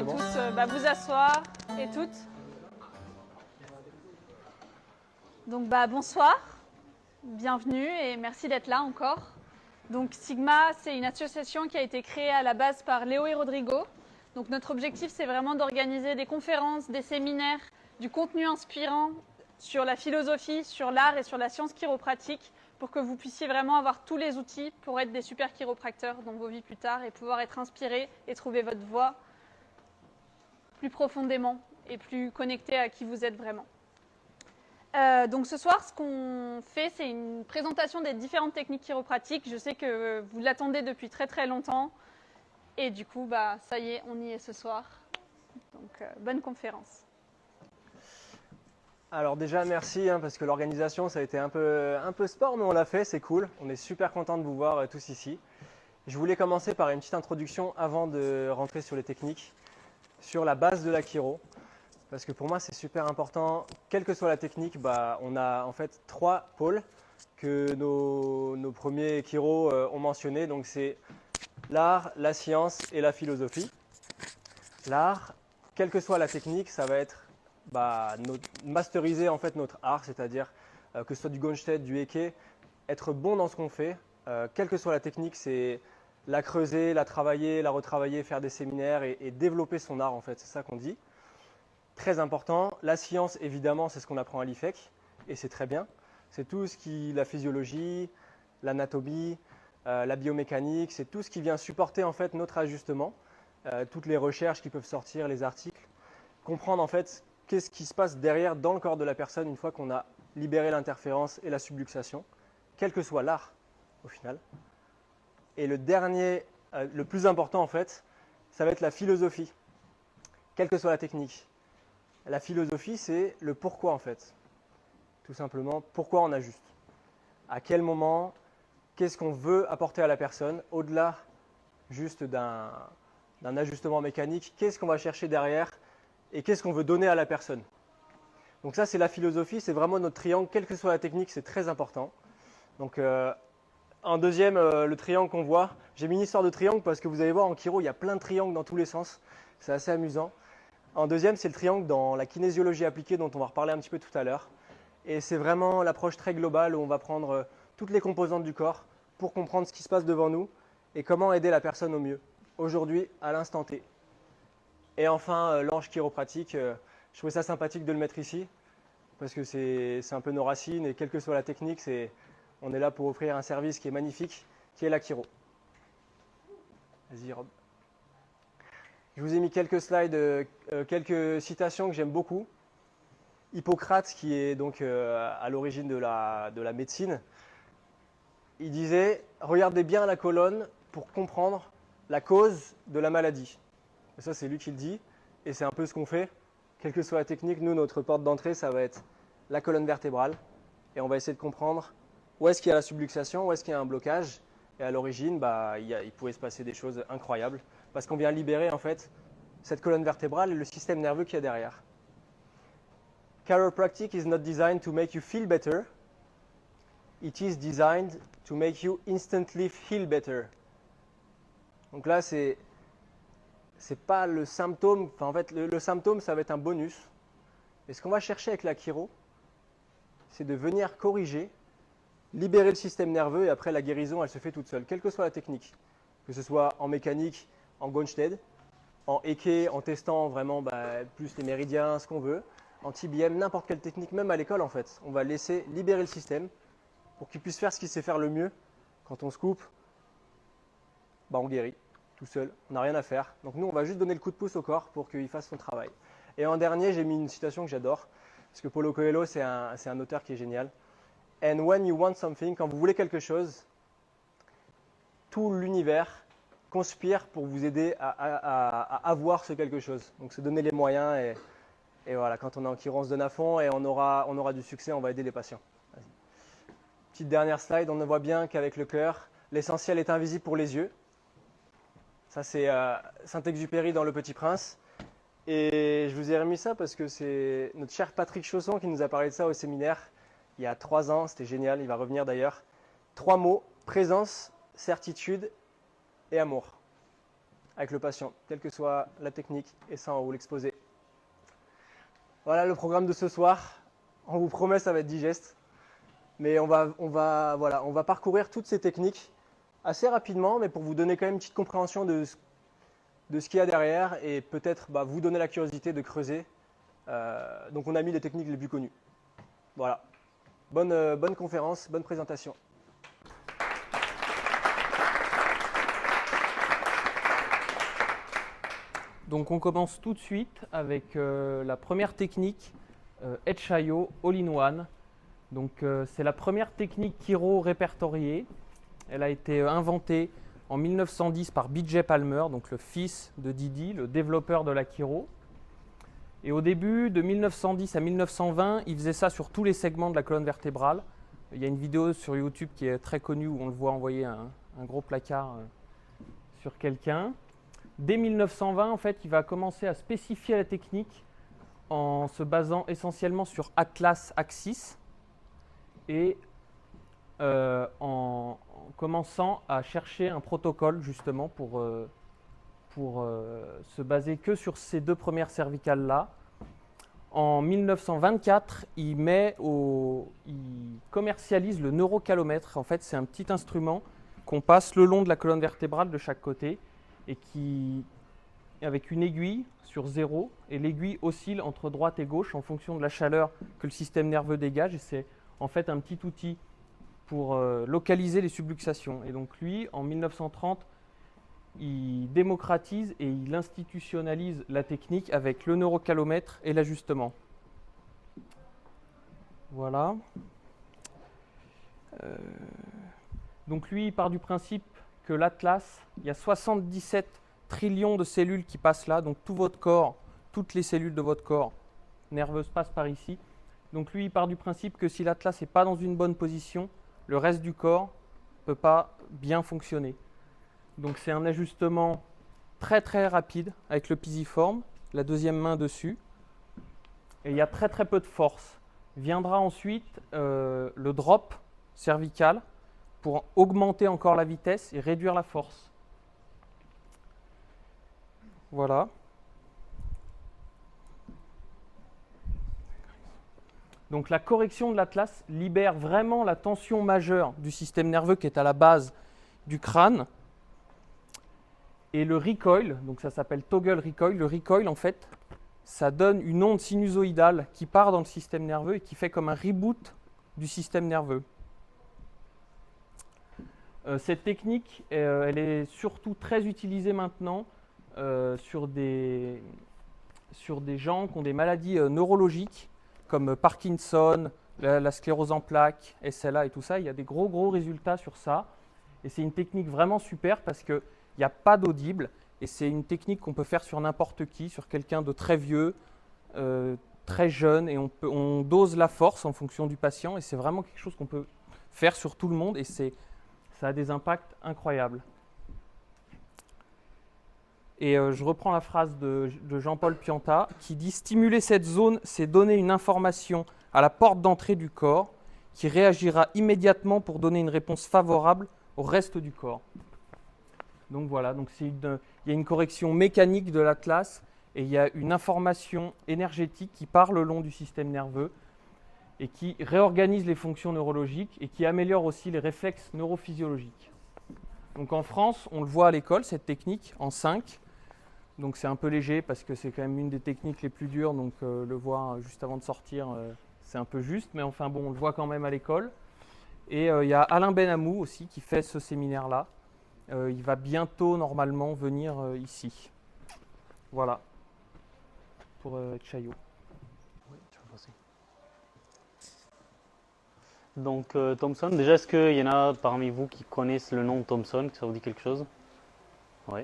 pourrez bon. tous vous asseoir et toutes. Donc bonsoir, bienvenue et merci d'être là encore. Donc Sigma, c'est une association qui a été créée à la base par Léo et Rodrigo. Donc notre objectif, c'est vraiment d'organiser des conférences, des séminaires, du contenu inspirant sur la philosophie, sur l'art et sur la science chiropratique pour que vous puissiez vraiment avoir tous les outils pour être des super chiropracteurs dans vos vies plus tard et pouvoir être inspirés et trouver votre voie plus profondément et plus connecté à qui vous êtes vraiment. Donc ce soir, ce qu'on fait, c'est une présentation des différentes techniques chiropratiques. Je sais que vous l'attendez depuis très très longtemps. Et du coup, ça y est, on y est ce soir. Donc bonne conférence. Alors déjà, merci, parce que l'organisation, ça a été un peu sport, mais on l'a fait, c'est cool. On est super content de vous voir tous ici. Je voulais commencer par une petite introduction avant de rentrer sur les techniques, sur la base de la chiro. Parce que pour moi, c'est super important. Quelle que soit la technique, on a en fait 3 pôles que nos premiers chiros ont mentionné. Donc c'est l'art, la science et la philosophie. L'art, quelle que soit la technique, ça va être masteriser en fait notre art, c'est-à-dire que ce soit du Gonstedt, du Eke, être bon dans ce qu'on fait. Quelle que soit la technique, c'est la creuser, la travailler, la retravailler, faire des séminaires et développer son art en fait. C'est ça qu'on dit. Très important. La science, évidemment, c'est ce qu'on apprend à l'IFEC et c'est très bien. C'est tout ce qui, la physiologie, l'anatomie, la biomécanique, c'est tout ce qui vient supporter en fait notre ajustement, toutes les recherches qui peuvent sortir, les articles, comprendre en fait qu'est-ce qui se passe derrière dans le corps de la personne une fois qu'on a libéré l'interférence et la subluxation, quel que soit l'art au final. Et le dernier, le plus important en fait, ça va être la philosophie, quelle que soit la technique. La philosophie, c'est le pourquoi en fait. Tout simplement, pourquoi on ajuste. À quel moment, qu'est-ce qu'on veut apporter à la personne, au-delà juste d'un ajustement mécanique, qu'est-ce qu'on va chercher derrière et qu'est-ce qu'on veut donner à la personne. Donc ça, c'est la philosophie, c'est vraiment notre triangle, quelle que soit la technique, c'est très important. Donc en deuxième, le triangle qu'on voit, j'ai mis une histoire de triangle parce que vous allez voir en chiro, il y a plein de triangles dans tous les sens, c'est assez amusant. En deuxième, c'est le triangle dans la kinésiologie appliquée dont on va reparler un petit peu tout à l'heure. Et c'est vraiment l'approche très globale où on va prendre toutes les composantes du corps pour comprendre ce qui se passe devant nous et comment aider la personne au mieux, aujourd'hui, à l'instant T. Et enfin, l'ange chiropratique, je trouvais ça sympathique de le mettre ici parce que c'est un peu nos racines et quelle que soit la technique, on est là pour offrir un service qui est magnifique, qui est la chiro. Vas-y Rob. Je vous ai mis quelques slides, quelques citations que j'aime beaucoup. Hippocrate, qui est donc à l'origine de la médecine, il disait « Regardez bien la colonne pour comprendre la cause de la maladie ». Et ça, c'est lui qui le dit, et c'est un peu ce qu'on fait. Quelle que soit la technique, nous, notre porte d'entrée, ça va être la colonne vertébrale, et on va essayer de comprendre où est-ce qu'il y a la subluxation, où est-ce qu'il y a un blocage. Et à l'origine, il pouvait se passer des choses incroyables, parce qu'on vient libérer en fait cette colonne vertébrale et le système nerveux qu'il y a derrière. Chiropractic is not designed to make you feel better. It is designed to make you instantly feel better. Donc là, c'est pas le symptôme. Enfin, en fait, le symptôme, ça va être un bonus. Et ce qu'on va chercher avec la chiro, c'est de venir corriger, libérer le système nerveux et après la guérison, elle se fait toute seule, quelle que soit la technique. Que ce soit en mécanique, en Gonstedt, en Eke, en testant vraiment plus les méridiens, ce qu'on veut, en TBM, n'importe quelle technique, même à l'école en fait. On va laisser libérer le système pour qu'il puisse faire ce qu'il sait faire le mieux. Quand on se coupe, on guérit tout seul, on n'a rien à faire. Donc nous, on va juste donner le coup de pouce au corps pour qu'il fasse son travail. Et en dernier, j'ai mis une citation que j'adore, parce que Paulo Coelho, c'est un auteur qui est génial. And when you want something, quand vous voulez quelque chose, tout l'univers conspire pour vous aider à avoir ce quelque chose. Donc se donner les moyens et voilà, quand on est en chiro, on se donne à fond et on aura du succès, on va aider les patients. Petite dernière slide, on ne voit bien qu'avec le cœur, l'essentiel est invisible pour les yeux. Ça c'est Saint-Exupéry dans Le Petit Prince. Et je vous ai remis ça parce que c'est notre cher Patrick Chausson qui nous a parlé de ça au séminaire il y a 3 ans, c'était génial, il va revenir d'ailleurs. 3 mots, présence, certitude et amour. avec le patient, quelle que soit la technique, et ça en haut, l'exposé. Voilà le programme de ce soir. On vous promet, ça va être digeste. Mais on va parcourir toutes ces techniques assez rapidement, mais pour vous donner quand même une petite compréhension de ce qu'il y a derrière et peut-être vous donner la curiosité de creuser. Donc on a mis les techniques les plus connues. Voilà. Bonne conférence, bonne présentation. Donc on commence tout de suite avec la première technique, HIO All-in-One. Donc c'est la première technique chiro répertoriée. Elle a été inventée en 1910 par B.J. Palmer, donc le fils de Didi, le développeur de la chiro. Et au début de 1910 à 1920, il faisait ça sur tous les segments de la colonne vertébrale. Il y a une vidéo sur YouTube qui est très connue où on le voit envoyer un gros placard sur quelqu'un. Dès 1920, en fait, il va commencer à spécifier la technique en se basant essentiellement sur Atlas Axis et en commençant à chercher un protocole justement pour se baser que sur ces deux premières cervicales-là. En 1924, il commercialise le neurocalomètre. En fait, c'est un petit instrument qu'on passe le long de la colonne vertébrale de chaque côté et qui, avec une aiguille sur 0, et l'aiguille oscille entre droite et gauche en fonction de la chaleur que le système nerveux dégage. Et c'est en fait un petit outil pour localiser les subluxations. Et donc lui, en 1930, il démocratise et il institutionnalise la technique avec le neurocalomètre et l'ajustement. Voilà. Donc lui, il part du principe que l'Atlas, il y a 77 trillions de cellules qui passent là, donc tout votre corps, toutes les cellules de votre corps nerveuses passent par ici. Donc lui, il part du principe que si l'Atlas n'est pas dans une bonne position, le reste du corps ne peut pas bien fonctionner. Donc c'est un ajustement très très rapide avec le pisiforme, la deuxième main dessus, et il y a très très peu de force. Viendra ensuite le drop cervical pour augmenter encore la vitesse et réduire la force. Voilà. Donc la correction de l'Atlas libère vraiment la tension majeure du système nerveux qui est à la base du crâne. Et le recoil, donc ça s'appelle toggle recoil, le recoil en fait, ça donne une onde sinusoïdale qui part dans le système nerveux et qui fait comme un reboot du système nerveux. Cette technique, elle est surtout très utilisée maintenant sur des gens qui ont des maladies neurologiques comme Parkinson, la sclérose en plaques, SLA et tout ça. Il y a des gros résultats sur ça. Et c'est une technique vraiment super parce qu'il n'y a pas d'audible. Et c'est une technique qu'on peut faire sur n'importe qui, sur quelqu'un de très vieux, très jeune. Et on dose la force en fonction du patient. Et c'est vraiment quelque chose qu'on peut faire sur tout le monde. Et ça a des impacts incroyables. Et je reprends la phrase de Jean-Paul Pianta qui dit « Stimuler cette zone, c'est donner une information à la porte d'entrée du corps qui réagira immédiatement pour donner une réponse favorable au reste du corps. » Donc voilà, donc il y a une correction mécanique de l'Atlas et il y a une information énergétique qui part le long du système nerveux et qui réorganise les fonctions neurologiques et qui améliore aussi les réflexes neurophysiologiques. Donc en France, on le voit à l'école, cette technique, en 5. Donc c'est un peu léger parce que c'est quand même une des techniques les plus dures, donc le voir juste avant de sortir, c'est un peu juste, mais enfin bon, on le voit quand même à l'école. Et il y a Alain Benamou aussi qui fait ce séminaire-là. Il va bientôt normalement venir ici. Voilà, pour Chaillot. Donc Thomson, déjà est-ce qu'il y en a parmi vous qui connaissent le nom de Thomson, que ça vous dit quelque chose? Oui,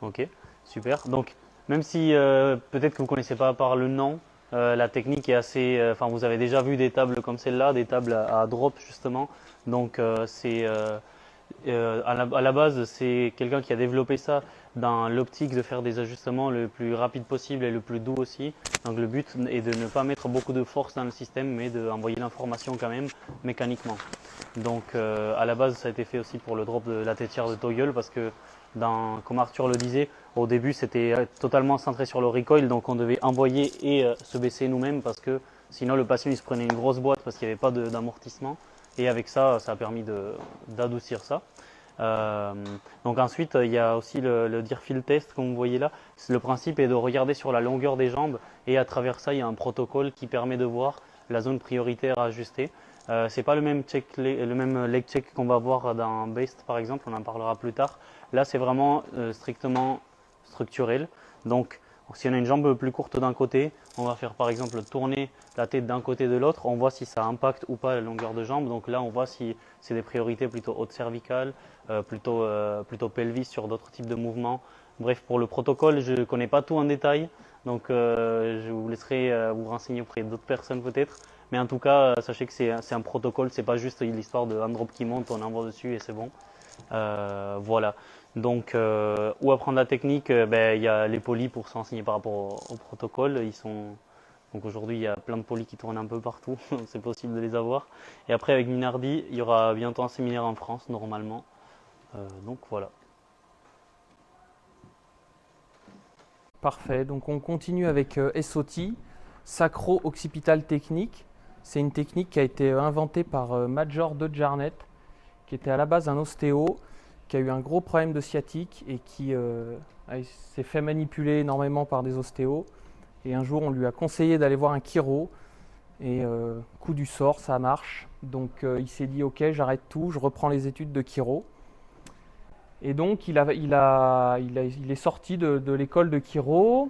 ok, super. Donc même si peut-être que vous ne connaissez pas par le nom, la technique est assez... vous avez déjà vu des tables comme celle-là, des tables à drop justement. Donc à la base, c'est quelqu'un qui a développé ça dans l'optique de faire des ajustements le plus rapide possible et le plus doux aussi. Donc le but est de ne pas mettre beaucoup de force dans le système, mais d'envoyer l'information quand même mécaniquement. Donc à la base, ça a été fait aussi pour le drop de la tétière de Toggle parce que, comme Arthur le disait, au début c'était totalement centré sur le recoil, donc on devait envoyer et se baisser nous-mêmes parce que sinon le patient il se prenait une grosse boîte parce qu'il n'y avait pas d'amortissement. Et avec ça, ça a permis d'adoucir ça. Donc ensuite, il y a aussi le Deerfield test, comme vous voyez là. Le principe est de regarder sur la longueur des jambes et à travers ça, il y a un protocole qui permet de voir la zone prioritaire à ajuster. C'est pas le même leg check qu'on va voir dans BAST par exemple, on en parlera plus tard. Là, c'est vraiment strictement structurel. Donc, si on a une jambe plus courte d'un côté, on va faire par exemple tourner la tête d'un côté de l'autre. On voit si ça impacte ou pas la longueur de jambe. Donc là, on voit si c'est des priorités plutôt haute cervicale, plutôt pelvis sur d'autres types de mouvements. Bref, pour le protocole, je ne connais pas tout en détail. Donc je vous laisserai vous renseigner auprès d'autres personnes peut-être. Mais en tout cas, sachez que c'est un protocole. Ce n'est pas juste l'histoire de hand drop qui monte, on envoie dessus et c'est bon. Voilà. Donc, où apprendre la technique, il y a les polis pour s'enseigner par rapport au protocole. Donc aujourd'hui, il y a plein de polis qui tournent un peu partout, c'est possible de les avoir. Et après, avec Minardi, il y aura bientôt un séminaire en France, normalement. Donc voilà. Parfait, donc on continue avec SOT, Sacro-Occipital Technique. C'est une technique qui a été inventée par Major de Jarnet, qui était à la base un ostéo, qui a eu un gros problème de sciatique et qui s'est fait manipuler énormément par des ostéos. Et un jour, on lui a conseillé d'aller voir un chiro. Et coup du sort, ça marche. Donc il s'est dit, ok, j'arrête tout, je reprends les études de chiro. Et donc il est sorti de l'école de chiro.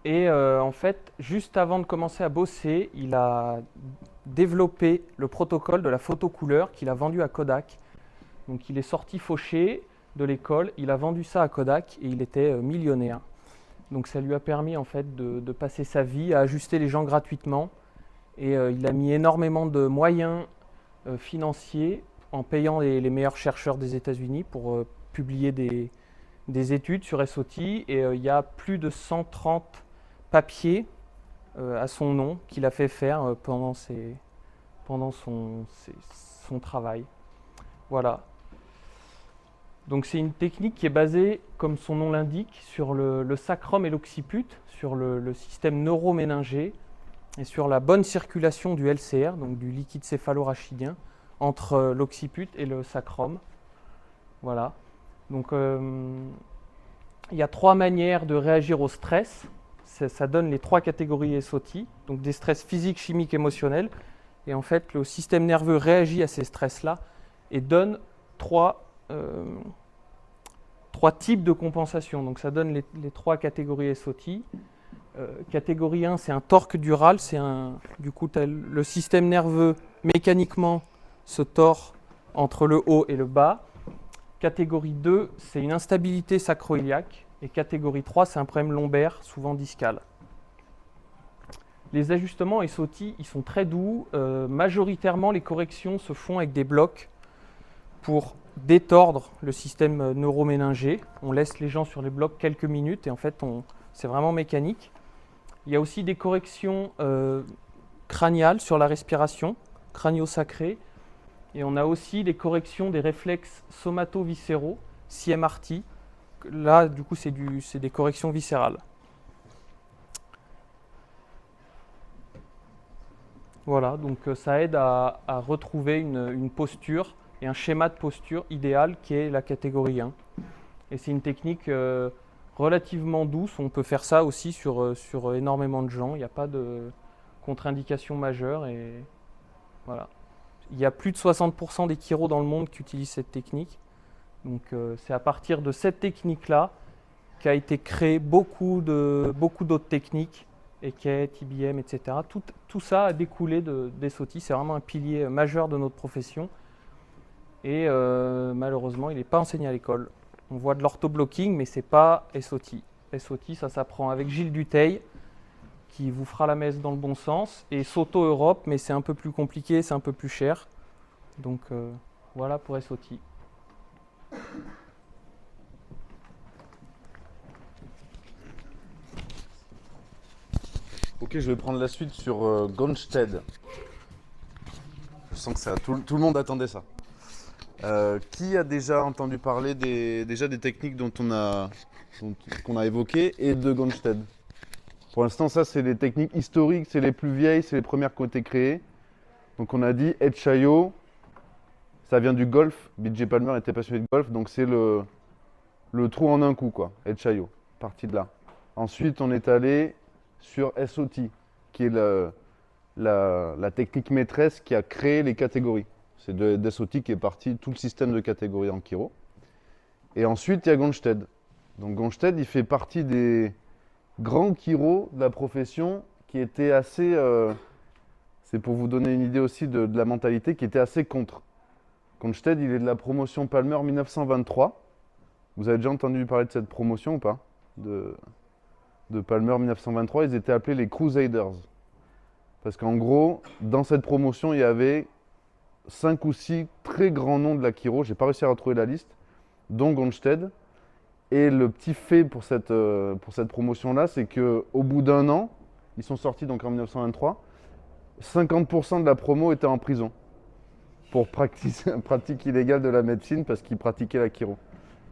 Et en fait, juste avant de commencer à bosser, il a développé le protocole de la photocouleur qu'il a vendu à Kodak. Donc il est sorti fauché de l'école, il a vendu ça à Kodak et il était millionnaire. Donc ça lui a permis en fait de passer sa vie à ajuster les gens gratuitement. Et il a mis énormément de moyens financiers en payant les meilleurs chercheurs des États-Unis pour publier des études sur SOT. Et il y a plus de 130 papiers à son nom qu'il a fait faire pendant son travail. Voilà. Donc c'est une technique qui est basée, comme son nom l'indique, sur le sacrum et l'occiput, sur le système neuroméningé et sur la bonne circulation du LCR, donc du liquide céphalorachidien, entre l'occiput et le sacrum. Voilà. Donc il y a 3 manières de réagir au stress. Ça donne les 3 catégories SOT, donc des stress physiques, chimiques, émotionnels. Et en fait, le système nerveux réagit à ces stress-là et donne 3 types de compensation. Donc ça donne les 3 catégories SOT. Catégorie 1, c'est un torque dural. Du coup, le système nerveux mécaniquement se tord entre le haut et le bas. Catégorie 2, c'est une instabilité sacro-iliaque. Et catégorie 3, c'est un problème lombaire, souvent discal. Les ajustements SOT, ils sont très doux. Majoritairement, les corrections se font avec des blocs pour détordre le système neuroméningé. On laisse les gens sur les blocs quelques minutes et en fait, c'est vraiment mécanique. Il y a aussi des corrections crâniales sur la respiration, crânio-sacrée. Et on a aussi des corrections des réflexes somato-viscéraux, CMRT. Là, du coup, c'est des corrections viscérales. Voilà, donc ça aide à retrouver une posture et un schéma de posture idéal qui est la catégorie 1. Et c'est une technique relativement douce. On peut faire ça aussi sur énormément de gens. Il n'y a pas de contre-indication majeure. Et voilà. Il y a plus de 60% des chiros dans le monde qui utilisent cette technique. Donc c'est à partir de cette technique-là qu'a été créé beaucoup d'autres techniques, EKET, IBM, etc. Tout ça a découlé des SOT. C'est vraiment un pilier majeur de notre profession. Et malheureusement, il n'est pas enseigné à l'école. On voit de l'orthoblocking, mais ce n'est pas SOT. SOT, ça s'apprend avec Gilles Dutheil, qui vous fera la messe dans le bon sens, et Soto Europe, mais c'est un peu plus compliqué, c'est un peu plus cher. Donc voilà pour SOT. Ok, je vais prendre la suite sur Gonstead. Je sens que ça, tout le monde attendait ça. Qui a déjà entendu parler des techniques qu'on a évoquées et de Gonstead? Pour l'instant, ça, c'est les techniques historiques, c'est les plus vieilles, c'est les premières qui ont été créées. Donc on a dit HIO, ça vient du golf. BJ Palmer était passionné de golf, donc c'est le trou en un coup, quoi. HIO, parti de là. Ensuite, on est allé sur SOT, qui est la technique maîtresse qui a créé les catégories. C'est de SOT qui est parti tout le système de catégories en chiro. Et ensuite, il y a Gonstead. Donc Gonstead, il fait partie des grands chiros de la profession qui était assez... c'est pour vous donner une idée aussi de la mentalité, qui était assez contre. Gonstead, il est de la promotion Palmer 1923. Vous avez déjà entendu parler de cette promotion ou pas? De Palmer 1923, ils étaient appelés les Crusaders. Parce qu'en gros, dans cette promotion, il y avait 5 ou 6 très grands noms de la chiro. J'ai pas réussi à retrouver la liste, dont Gonstead. Et le petit fait pour cette promotion-là, c'est qu'au bout d'un an, ils sont sortis donc en 1923, 50% de la promo était en prison pour pratique illégale de la médecine parce qu'ils pratiquaient la chiro.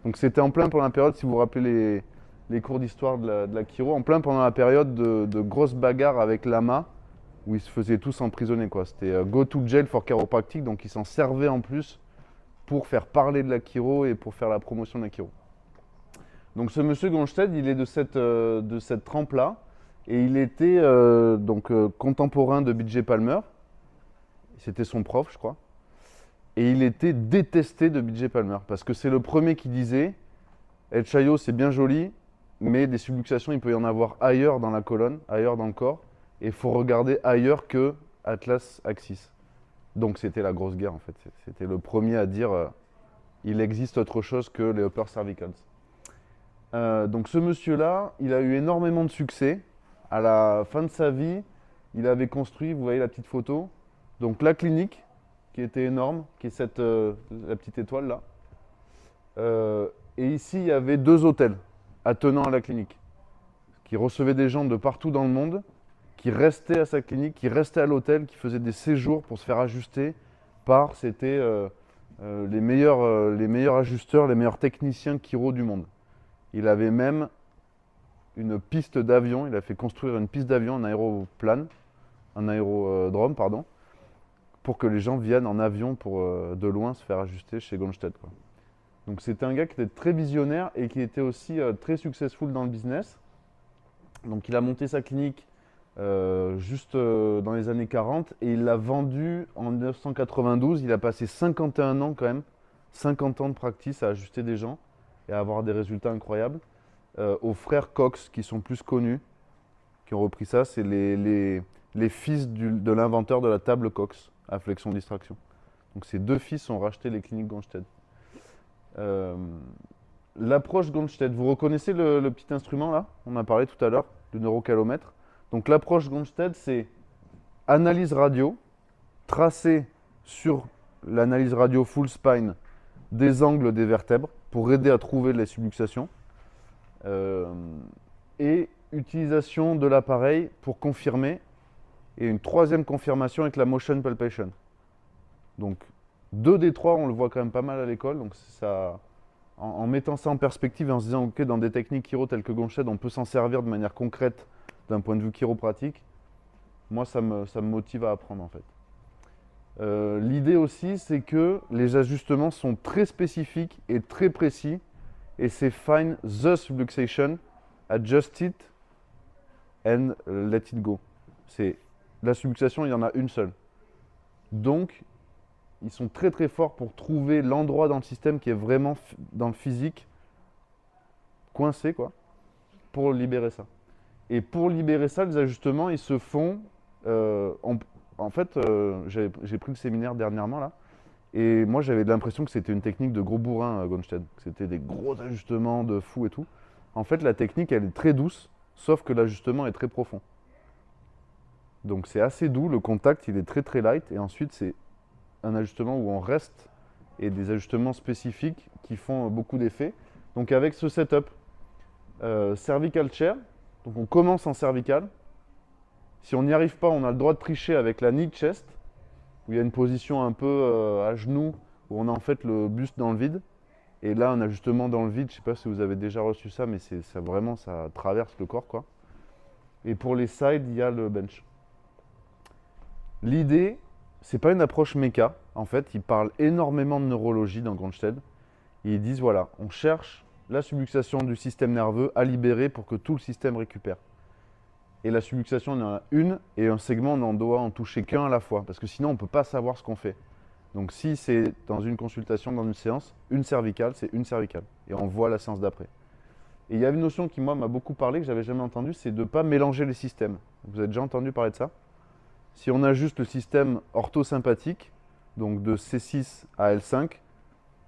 Donc c'était en plein pendant la période, si vous vous rappelez les cours d'histoire de la chiro, en plein pendant la période de grosses bagarres avec l'AMA, où ils se faisaient tous emprisonner, quoi. C'était go to jail for chiropractic, donc ils s'en servaient en plus pour faire parler de la chiro et pour faire la promotion de la chiro. Donc ce monsieur Gonstead, il est de cette trempe-là, et il était contemporain de BJ Palmer. C'était son prof, je crois. Et il était détesté de BJ Palmer, parce que c'est le premier qui disait HIO, c'est bien joli, mais des subluxations, il peut y en avoir ailleurs dans la colonne, ailleurs dans le corps, et il faut regarder ailleurs que Atlas Axis. Donc c'était la grosse guerre, en fait. C'était le premier à dire il existe autre chose que les upper cervicals. Donc ce monsieur-là, il a eu énormément de succès. À la fin de sa vie, il avait construit, vous voyez la petite photo, donc la clinique, qui était énorme, qui est la petite étoile là. Et ici, il y avait 2 hôtels attenant à la clinique, qui recevaient des gens de partout dans le monde, qui restaient à sa clinique, qui restaient à l'hôtel, qui faisaient des séjours pour se faire ajuster par, c'était les meilleurs ajusteurs, les meilleurs techniciens chiro du monde. Il avait même une piste d'avion, il a fait construire une piste d'avion, un aérodrome, pardon, pour que les gens viennent en avion pour de loin se faire ajuster chez Gonstead, quoi. Donc c'était un gars qui était très visionnaire et qui était aussi très successful dans le business. Donc il a monté sa clinique juste dans les années 40 et il l'a vendue en 1992. Il a passé 51 ans quand même, 50 ans de practice à ajuster des gens et à avoir des résultats incroyables. Aux frères Cox qui sont plus connus, qui ont repris ça, c'est les fils de l'inventeur de la table Cox à flexion distraction. Donc ces 2 fils ont racheté les cliniques Gonstead. L'approche Gonstead, vous reconnaissez le petit instrument là? On a parlé tout à l'heure du neurocalomètre. Donc l'approche Gonstead, c'est analyse radio, tracer sur l'analyse radio full spine des angles des vertèbres pour aider à trouver les subluxations. Et utilisation de l'appareil pour confirmer, et une 3e confirmation avec la motion palpation. Donc 2 des 3, on le voit quand même pas mal à l'école, donc ça, en mettant ça en perspective et en se disant ok, dans des techniques chiro telles que Gonstead, on peut s'en servir de manière concrète d'un point de vue chiropratique, moi ça me motive à apprendre en fait. L'idée aussi, c'est que les ajustements sont très spécifiques et très précis. Et c'est find the subluxation, adjust it and let it go. C'est la subluxation, il y en a une seule. Donc, ils sont très très forts pour trouver l'endroit dans le système qui est vraiment dans le physique coincé, quoi, pour libérer ça. Et pour libérer ça, les ajustements, ils se font. En fait, j'ai pris le séminaire dernièrement là. Et moi, j'avais l'impression que c'était une technique de gros bourrin, Gonstead. C'était des gros ajustements de fou et tout. En fait, la technique, elle est très douce, sauf que l'ajustement est très profond. Donc, c'est assez doux. Le contact, il est très, très light. Et ensuite, c'est un ajustement où on reste et des ajustements spécifiques qui font beaucoup d'effets. Donc, avec ce setup, cervical chair. Donc, on commence en cervical. Si on n'y arrive pas, on a le droit de tricher avec la knee chest, où il y a une position un peu à genoux, où on a en fait le buste dans le vide. Et là, un ajustement dans le vide, je ne sais pas si vous avez déjà reçu ça, mais ça vraiment, ça traverse le corps, quoi. Et pour les sides, il y a le bench. L'idée, c'est pas une approche méca. En fait, ils parlent énormément de neurologie dans Gronsted. Et ils disent, voilà, on cherche la subluxation du système nerveux à libérer pour que tout le système récupère. Et la subluxation, il y en a une, et un segment, on en doit en toucher qu'un à la fois, parce que sinon, on ne peut pas savoir ce qu'on fait. Donc si c'est dans une consultation, dans une séance, une cervicale, c'est une cervicale. Et on voit la séance d'après. Et il y a une notion qui, moi, m'a beaucoup parlé, que j'avais jamais entendue, c'est de ne pas mélanger les systèmes. Vous avez déjà entendu parler de ça? Si on a juste le système orthosympathique, donc de C6 à L5,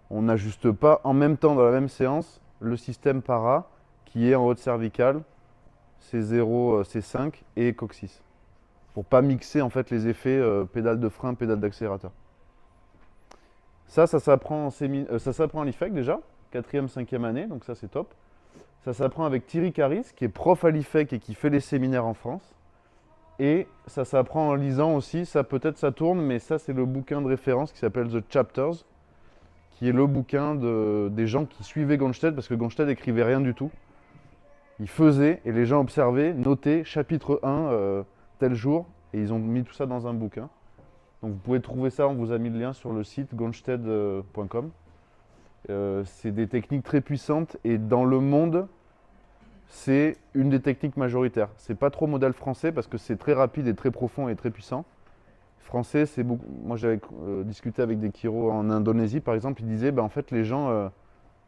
on n'ajuste pas en même temps dans la même séance le système para qui est en haute cervicale, C0, C5 et coccyx. Pour pas mixer en fait les effets pédale de frein, pédale d'accélérateur. Ça s'apprend en l'IFEC déjà, 4e, 5e année, donc ça c'est top. Ça s'apprend avec Thierry Caris, qui est prof à l'IFEC et qui fait les séminaires en France. Et ça s'apprend en lisant aussi, ça peut-être ça tourne, mais ça c'est le bouquin de référence qui s'appelle The Chapters, qui est le bouquin des gens qui suivaient Gronsted, parce que Gronsted n'écrivait rien du tout. Il faisait, et les gens observaient, notaient, chapitre 1, tel jour, et ils ont mis tout ça dans un bouquin. Donc vous pouvez trouver ça, on vous a mis le lien sur le site gronsted.com. C'est des techniques très puissantes, et dans le monde, c'est une des techniques majoritaires. C'est pas trop modèle français, parce que c'est très rapide et très profond et très puissant. Français, c'est beaucoup. Moi, j'avais discuté avec des chiros en Indonésie, par exemple, ils disaient, en fait, les gens,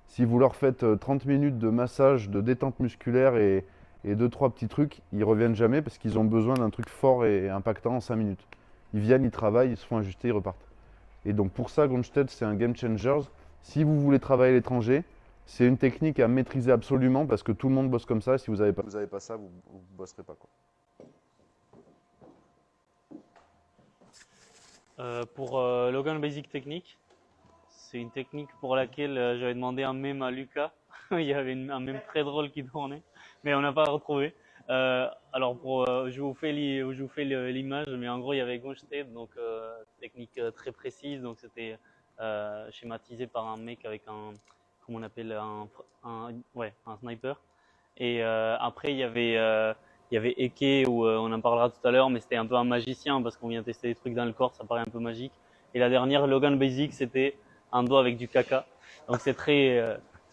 si vous leur faites 30 minutes de massage, de détente musculaire et 2-3 petits trucs, ils reviennent jamais parce qu'ils ont besoin d'un truc fort et impactant en 5 minutes. Ils viennent, ils travaillent, ils se font ajuster, ils repartent. Et donc pour ça, Gronsted, c'est un game changer. Si vous voulez travailler à l'étranger, c'est une technique à maîtriser absolument parce que tout le monde bosse comme ça. Si vous n'avez pas ça, vous ne bosserez pas, quoi. Pour Logan Basic Technique, c'est une technique pour laquelle j'avais demandé un mème à Lucas. Il y avait un mème très drôle qui tournait, mais on n'a pas retrouvé. Alors je vous fais l'image, mais en gros il y avait Gronsted, donc technique très précise, donc c'était schématisé par un mec avec un, comment on appelle, un sniper. Et après il y avait Eke, où on en parlera tout à l'heure, mais c'était un peu un magicien parce qu'on vient tester des trucs dans le corps, ça paraît un peu magique. Et la dernière, Logan Basic, c'était un doigt avec du caca. Donc c'est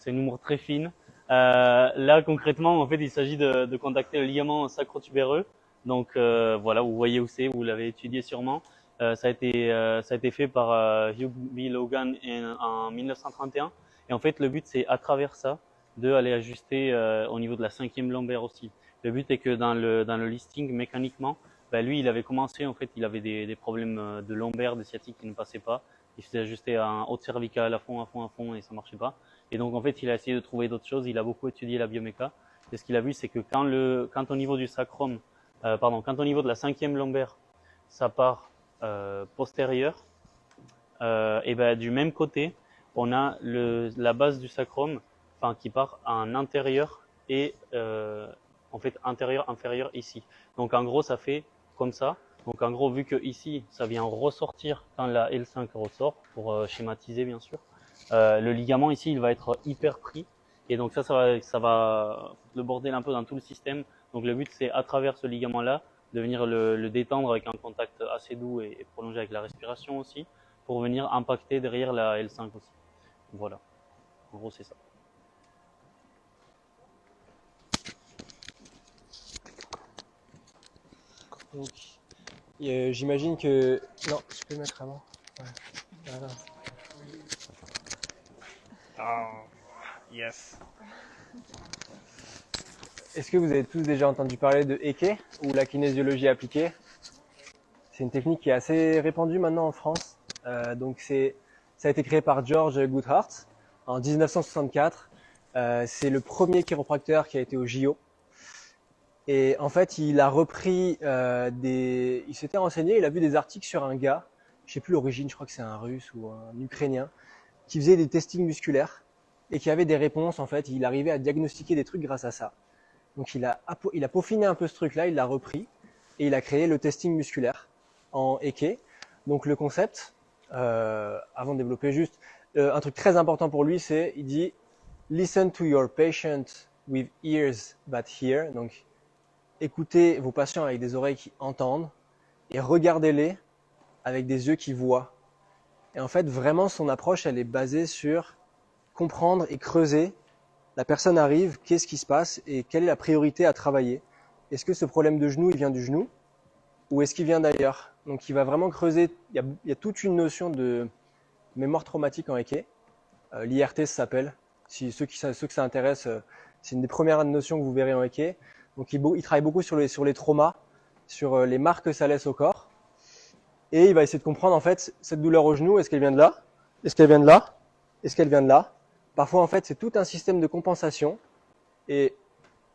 une humour très fine. Là concrètement, en fait, il s'agit de contacter le ligament sacro-tubéreux. Donc voilà, vous voyez où c'est, vous l'avez étudié sûrement. Ça a été fait par Hugh B. Logan en 1931. Et en fait, le but, c'est à travers ça, d'aller ajuster au niveau de la 5e lombaire aussi. Le but est que dans le listing, mécaniquement, lui, il avait commencé, en fait, il avait des problèmes de lombaire, de sciatique qui ne passaient pas. Il s'était ajusté à un haute cervicale à fond, et ça marchait pas. Et donc, en fait, il a essayé de trouver d'autres choses. Il a beaucoup étudié la bioméca. Et ce qu'il a vu, c'est que quand au niveau du sacrum, quand au niveau de la 5e lombaire, ça part postérieur, et du même côté, on a la base du sacrum, qui part en intérieur et en fait intérieur inférieur ici. Donc en gros ça fait comme ça. Donc en gros vu que ici ça vient ressortir quand la L5 ressort, pour schématiser bien sûr, le ligament ici il va être hyper pris et donc ça va le bordel un peu dans tout le système. Donc le but c'est à travers ce ligament là de venir le détendre avec un contact assez doux et prolongé avec la respiration aussi, pour venir impacter derrière la L5 aussi. Voilà, en gros c'est ça. Donc, j'imagine que... Non, tu peux mettre avant. Ouais. Voilà. Oh, yes. Est-ce que vous avez tous déjà entendu parler de Eke, ou la kinésiologie appliquée? C'est une technique qui est assez répandue maintenant en France. Donc ça a été créé par George Goodhart en 1964. C'est le premier chiropracteur qui a été au JO. Et en fait, il a repris il s'était renseigné, il a vu des articles sur un gars, je sais plus l'origine, je crois que c'est un Russe ou un Ukrainien, qui faisait des testings musculaires et qui avait des réponses. En fait, il arrivait à diagnostiquer des trucs grâce à ça. Donc il a peaufiné un peu ce truc-là, il l'a repris. et il a créé le testing musculaire en Eke. Donc le concept, avant de développer juste, un truc très important pour lui, c'est, il dit « Listen to your patient with ears that hear ». Donc écoutez vos patients avec des oreilles qui entendent et regardez-les avec des yeux qui voient. Et en fait, vraiment, son approche, elle est basée sur comprendre et creuser. La personne arrive, qu'est-ce qui se passe et quelle est la priorité à travailler? Est-ce que ce problème de genou, il vient du genou ou est-ce qu'il vient d'ailleurs? Donc, il va vraiment creuser. Il y a toute une notion de mémoire traumatique en Eke. L'IRT, ça s'appelle. Si ceux que ça intéresse, c'est une des premières notions que vous verrez en Eke. Donc, il travaille beaucoup sur les traumas, sur les marques que ça laisse au corps. Et il va essayer de comprendre, en fait, cette douleur au genou, est-ce qu'elle vient de là? Est-ce qu'elle vient de là? Est-ce qu'elle vient de là? Parfois, en fait, c'est tout un système de compensation. Et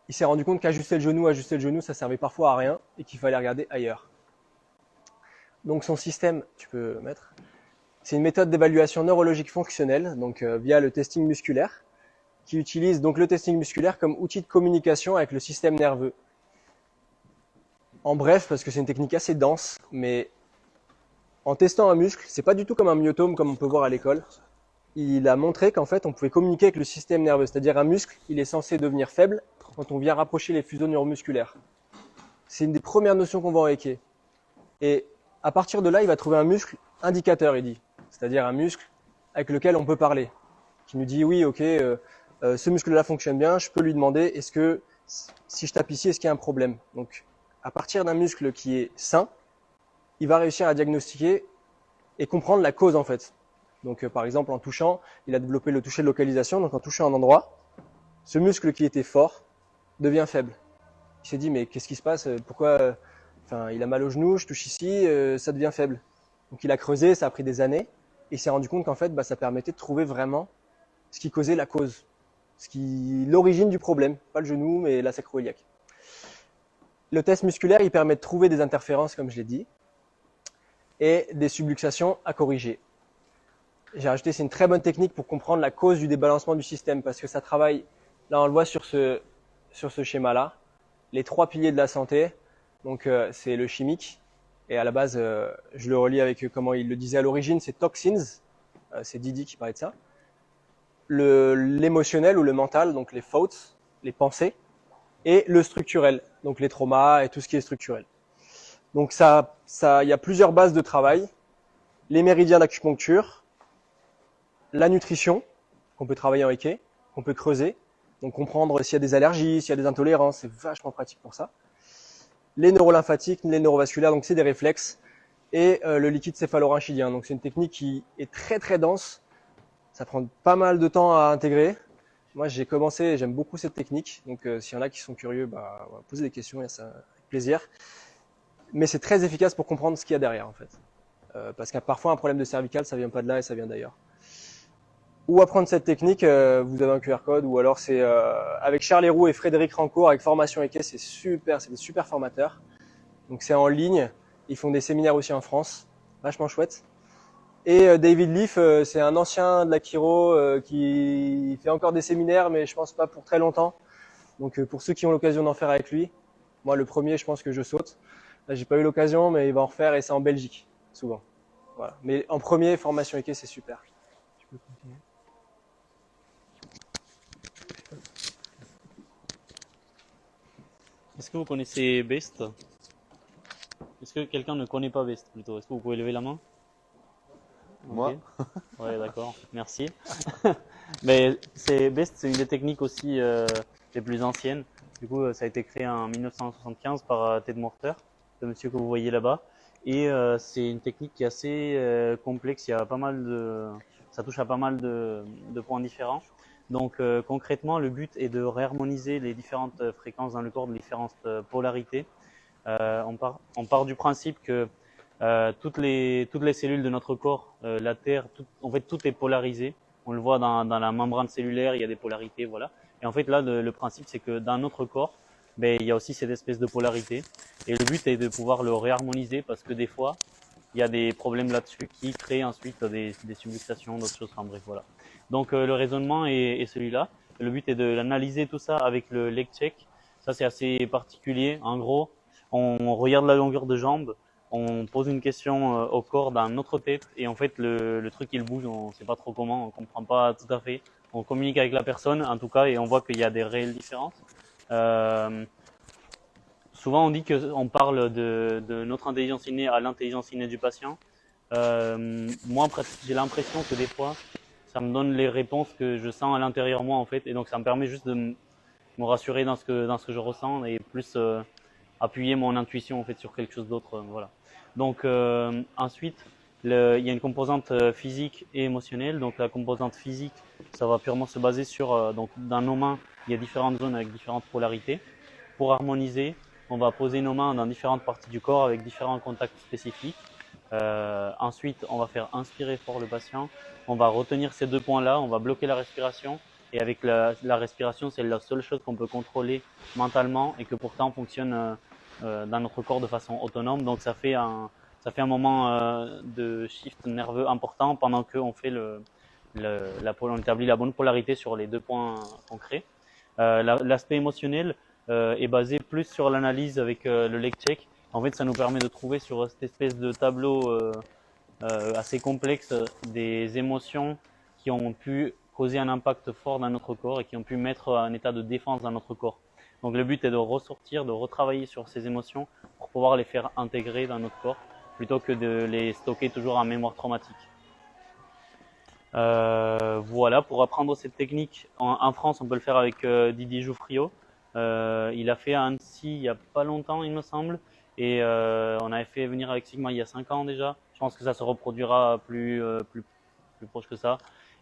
il s'est rendu compte qu'ajuster le genou, ça servait parfois à rien et qu'il fallait regarder ailleurs. Donc, son système, tu peux mettre, c'est une méthode d'évaluation neurologique fonctionnelle, donc via le testing musculaire, qui utilise donc le testing musculaire comme outil de communication avec le système nerveux. En bref, parce que c'est une technique assez dense, mais en testant un muscle, c'est pas du tout comme un myotome comme on peut voir à l'école. Il a montré qu'en fait, on pouvait communiquer avec le système nerveux, c'est-à-dire un muscle, il est censé devenir faible quand on vient rapprocher les fuseaux neuromusculaires. C'est une des premières notions qu'on voit en Eke. Et à partir de là, il va trouver un muscle indicateur, il dit, c'est-à-dire un muscle avec lequel on peut parler, qui nous dit oui, ok, ce muscle-là fonctionne bien, je peux lui demander, est-ce que si je tape ici, est-ce qu'il y a un problème? Donc, à partir d'un muscle qui est sain, il va réussir à diagnostiquer et comprendre la cause en fait. Donc par exemple en touchant, il a développé le toucher de localisation, donc en touchant un endroit, ce muscle qui était fort devient faible. Il s'est dit mais qu'est-ce qui se passe? Pourquoi il a mal au genou, je touche ici, ça devient faible. Donc il a creusé, ça a pris des années, et il s'est rendu compte qu'en fait ça permettait de trouver vraiment ce qui causait la cause, l'origine du problème, pas le genou mais la sacro-iliaque. Le test musculaire, il permet de trouver des interférences comme je l'ai dit, et des subluxations à corriger. J'ai rajouté, c'est une très bonne technique pour comprendre la cause du débalancement du système parce que ça travaille, là on le voit sur ce schéma-là, les 3 piliers de la santé, donc c'est le chimique, et à la base, je le relis avec comment il le disait à l'origine, c'est toxins, c'est Didi qui parlait de ça, l'émotionnel ou le mental, donc les thoughts, les pensées, et le structurel, donc les traumas et tout ce qui est structurel. Donc il y a plusieurs bases de travail, les méridiens d'acupuncture, la nutrition, qu'on peut travailler en Eke, qu'on peut creuser, donc comprendre s'il y a des allergies, s'il y a des intolérances, c'est vachement pratique pour ça. Les neurolymphatiques, les neurovasculaires, donc c'est des réflexes, et le liquide céphalorynchidien, donc c'est une technique qui est très très dense, ça prend pas mal de temps à intégrer. Moi j'ai commencé, j'aime beaucoup cette technique, donc s'il y en a qui sont curieux, posez des questions, ça avec plaisir. Mais c'est très efficace pour comprendre ce qu'il y a derrière en fait. Parce que parfois un problème de cervical, ça vient pas de là et ça vient d'ailleurs. Ou apprendre cette technique, vous avez un QR code, ou alors c'est avec Charles Héroux et Frédéric Rancourt avec Formation Eke, c'est des super formateurs. Donc c'est en ligne, ils font des séminaires aussi en France, vachement chouette. Et David Leaf, c'est un ancien de la chiro qui fait encore des séminaires, mais je pense pas pour très longtemps. Donc pour ceux qui ont l'occasion d'en faire avec lui, moi le premier, je pense que je saute. Là, j'ai pas eu l'occasion, mais il va en refaire et c'est en Belgique, souvent. Voilà. Mais en premier, Formation Eke, c'est super. Tu peux continuer. Est-ce que vous connaissez Best? Est-ce que quelqu'un ne connaît pas Best plutôt? Est-ce que vous pouvez lever la main? Moi? Okay. Ouais, d'accord, merci. Mais Best, c'est une des techniques aussi les plus anciennes. Du coup, ça a été créé en 1975 par Ted Morter, le monsieur que vous voyez là-bas. Et c'est une technique qui est assez complexe. Il y a ça touche à pas mal de points différents. Donc concrètement, le but est de réharmoniser les différentes fréquences dans le corps, de différentes polarités. On part du principe que toutes les cellules de notre corps, la Terre, en fait tout est polarisé. On le voit dans la membrane cellulaire, il y a des polarités, voilà. Et en fait là, le principe c'est que dans notre corps, il y a aussi cette espèce de polarité. Et le but est de pouvoir le réharmoniser parce que des fois, il y a des problèmes là-dessus qui créent ensuite des subluxations, d'autres choses, enfin bref, voilà. Donc le raisonnement est celui-là. Le but est de l'analyser tout ça avec le leg check. Ça c'est assez particulier. En gros, on regarde la longueur de jambe, on pose une question au corps d'un autre tête et en fait le truc il bouge, on sait pas trop comment, on comprend pas tout à fait. On communique avec la personne en tout cas et on voit qu'il y a des réelles différences. Souvent on dit qu'on parle de notre intelligence innée à l'intelligence innée du patient. Moi j'ai l'impression que des fois ça me donne les réponses que je sens à l'intérieur moi en fait et donc ça me permet juste de me rassurer dans ce que je ressens et plus appuyer mon intuition en fait sur quelque chose d'autre. Voilà. Donc ensuite, il y a une composante physique et émotionnelle. Donc la composante physique, ça va purement se baser sur donc dans nos mains, il y a différentes zones avec différentes polarités. Pour harmoniser, on va poser nos mains dans différentes parties du corps avec différents contacts spécifiques. Ensuite, on va faire inspirer fort le patient. On va retenir ces deux points-là, on va bloquer la respiration. Et avec la respiration, c'est la seule chose qu'on peut contrôler mentalement et que pourtant fonctionne dans notre corps de façon autonome. Donc ça fait un moment de shift nerveux important pendant qu'on fait on établit la bonne polarité sur les deux points concrets. L'aspect émotionnel est basé plus sur l'analyse avec le leg check. En fait, ça nous permet de trouver sur cette espèce de tableau assez complexe des émotions qui ont pu causer un impact fort dans notre corps et qui ont pu mettre un état de défense dans notre corps. Donc le but est de ressortir, de retravailler sur ces émotions pour pouvoir les faire intégrer dans notre corps plutôt que de les stocker toujours en mémoire traumatique. Voilà, pour apprendre cette technique, en France on peut le faire avec Didier Jouffriot. Il a fait à Annecy il n'y a pas longtemps il me semble et on avait fait venir avec Sigma il y a 5 ans déjà. Je pense que ça se reproduira plus proche que ça.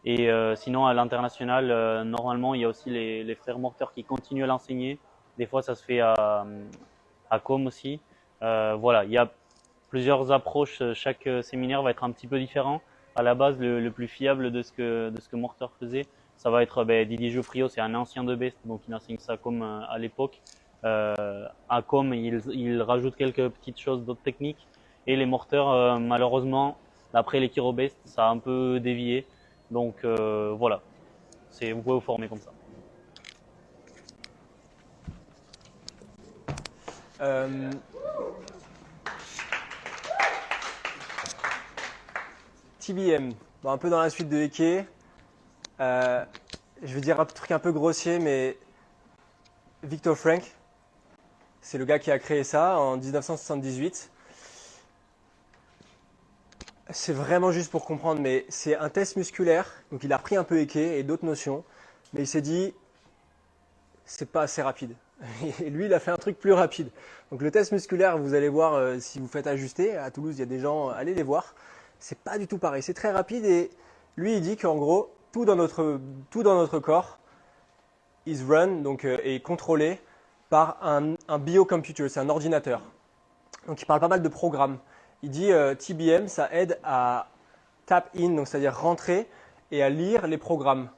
Et sinon, à l'international, normalement, il y a aussi les frères Morteurs qui continuent à l'enseigner. Des fois, ça se fait à Com aussi. Voilà, il y a plusieurs approches. Chaque séminaire va être un petit peu différent. À la base, le plus fiable de ce que Morteur faisait, ça va être Didier Jouffriot, c'est un ancien de Best, donc il enseigne ça comme à l'époque. À Com, il rajoute quelques petites choses, d'autres techniques. Et les Morteurs, malheureusement, d'après les Chirobest, ça a un peu dévié. Donc voilà, vous pouvez vous former comme ça. TBM, bon, un peu dans la suite de Eke. Je vais dire un truc un peu grossier, mais Viktor Frankl, c'est le gars qui a créé ça en 1978. C'est vraiment juste pour comprendre, mais c'est un test musculaire. Donc il a pris un peu Eke et d'autres notions, mais il s'est dit, c'est pas assez rapide. Et lui, il a fait un truc plus rapide. Donc le test musculaire, vous allez voir si vous faites ajuster. À Toulouse, il y a des gens, allez les voir. C'est pas du tout pareil. C'est très rapide et lui, il dit qu'en gros, tout dans notre corps is run, donc est contrôlé par un biocomputer, c'est un ordinateur. Donc il parle pas mal de programmes. Il dit TBM, ça aide à tap in, donc c'est-à-dire rentrer et à lire les programmes.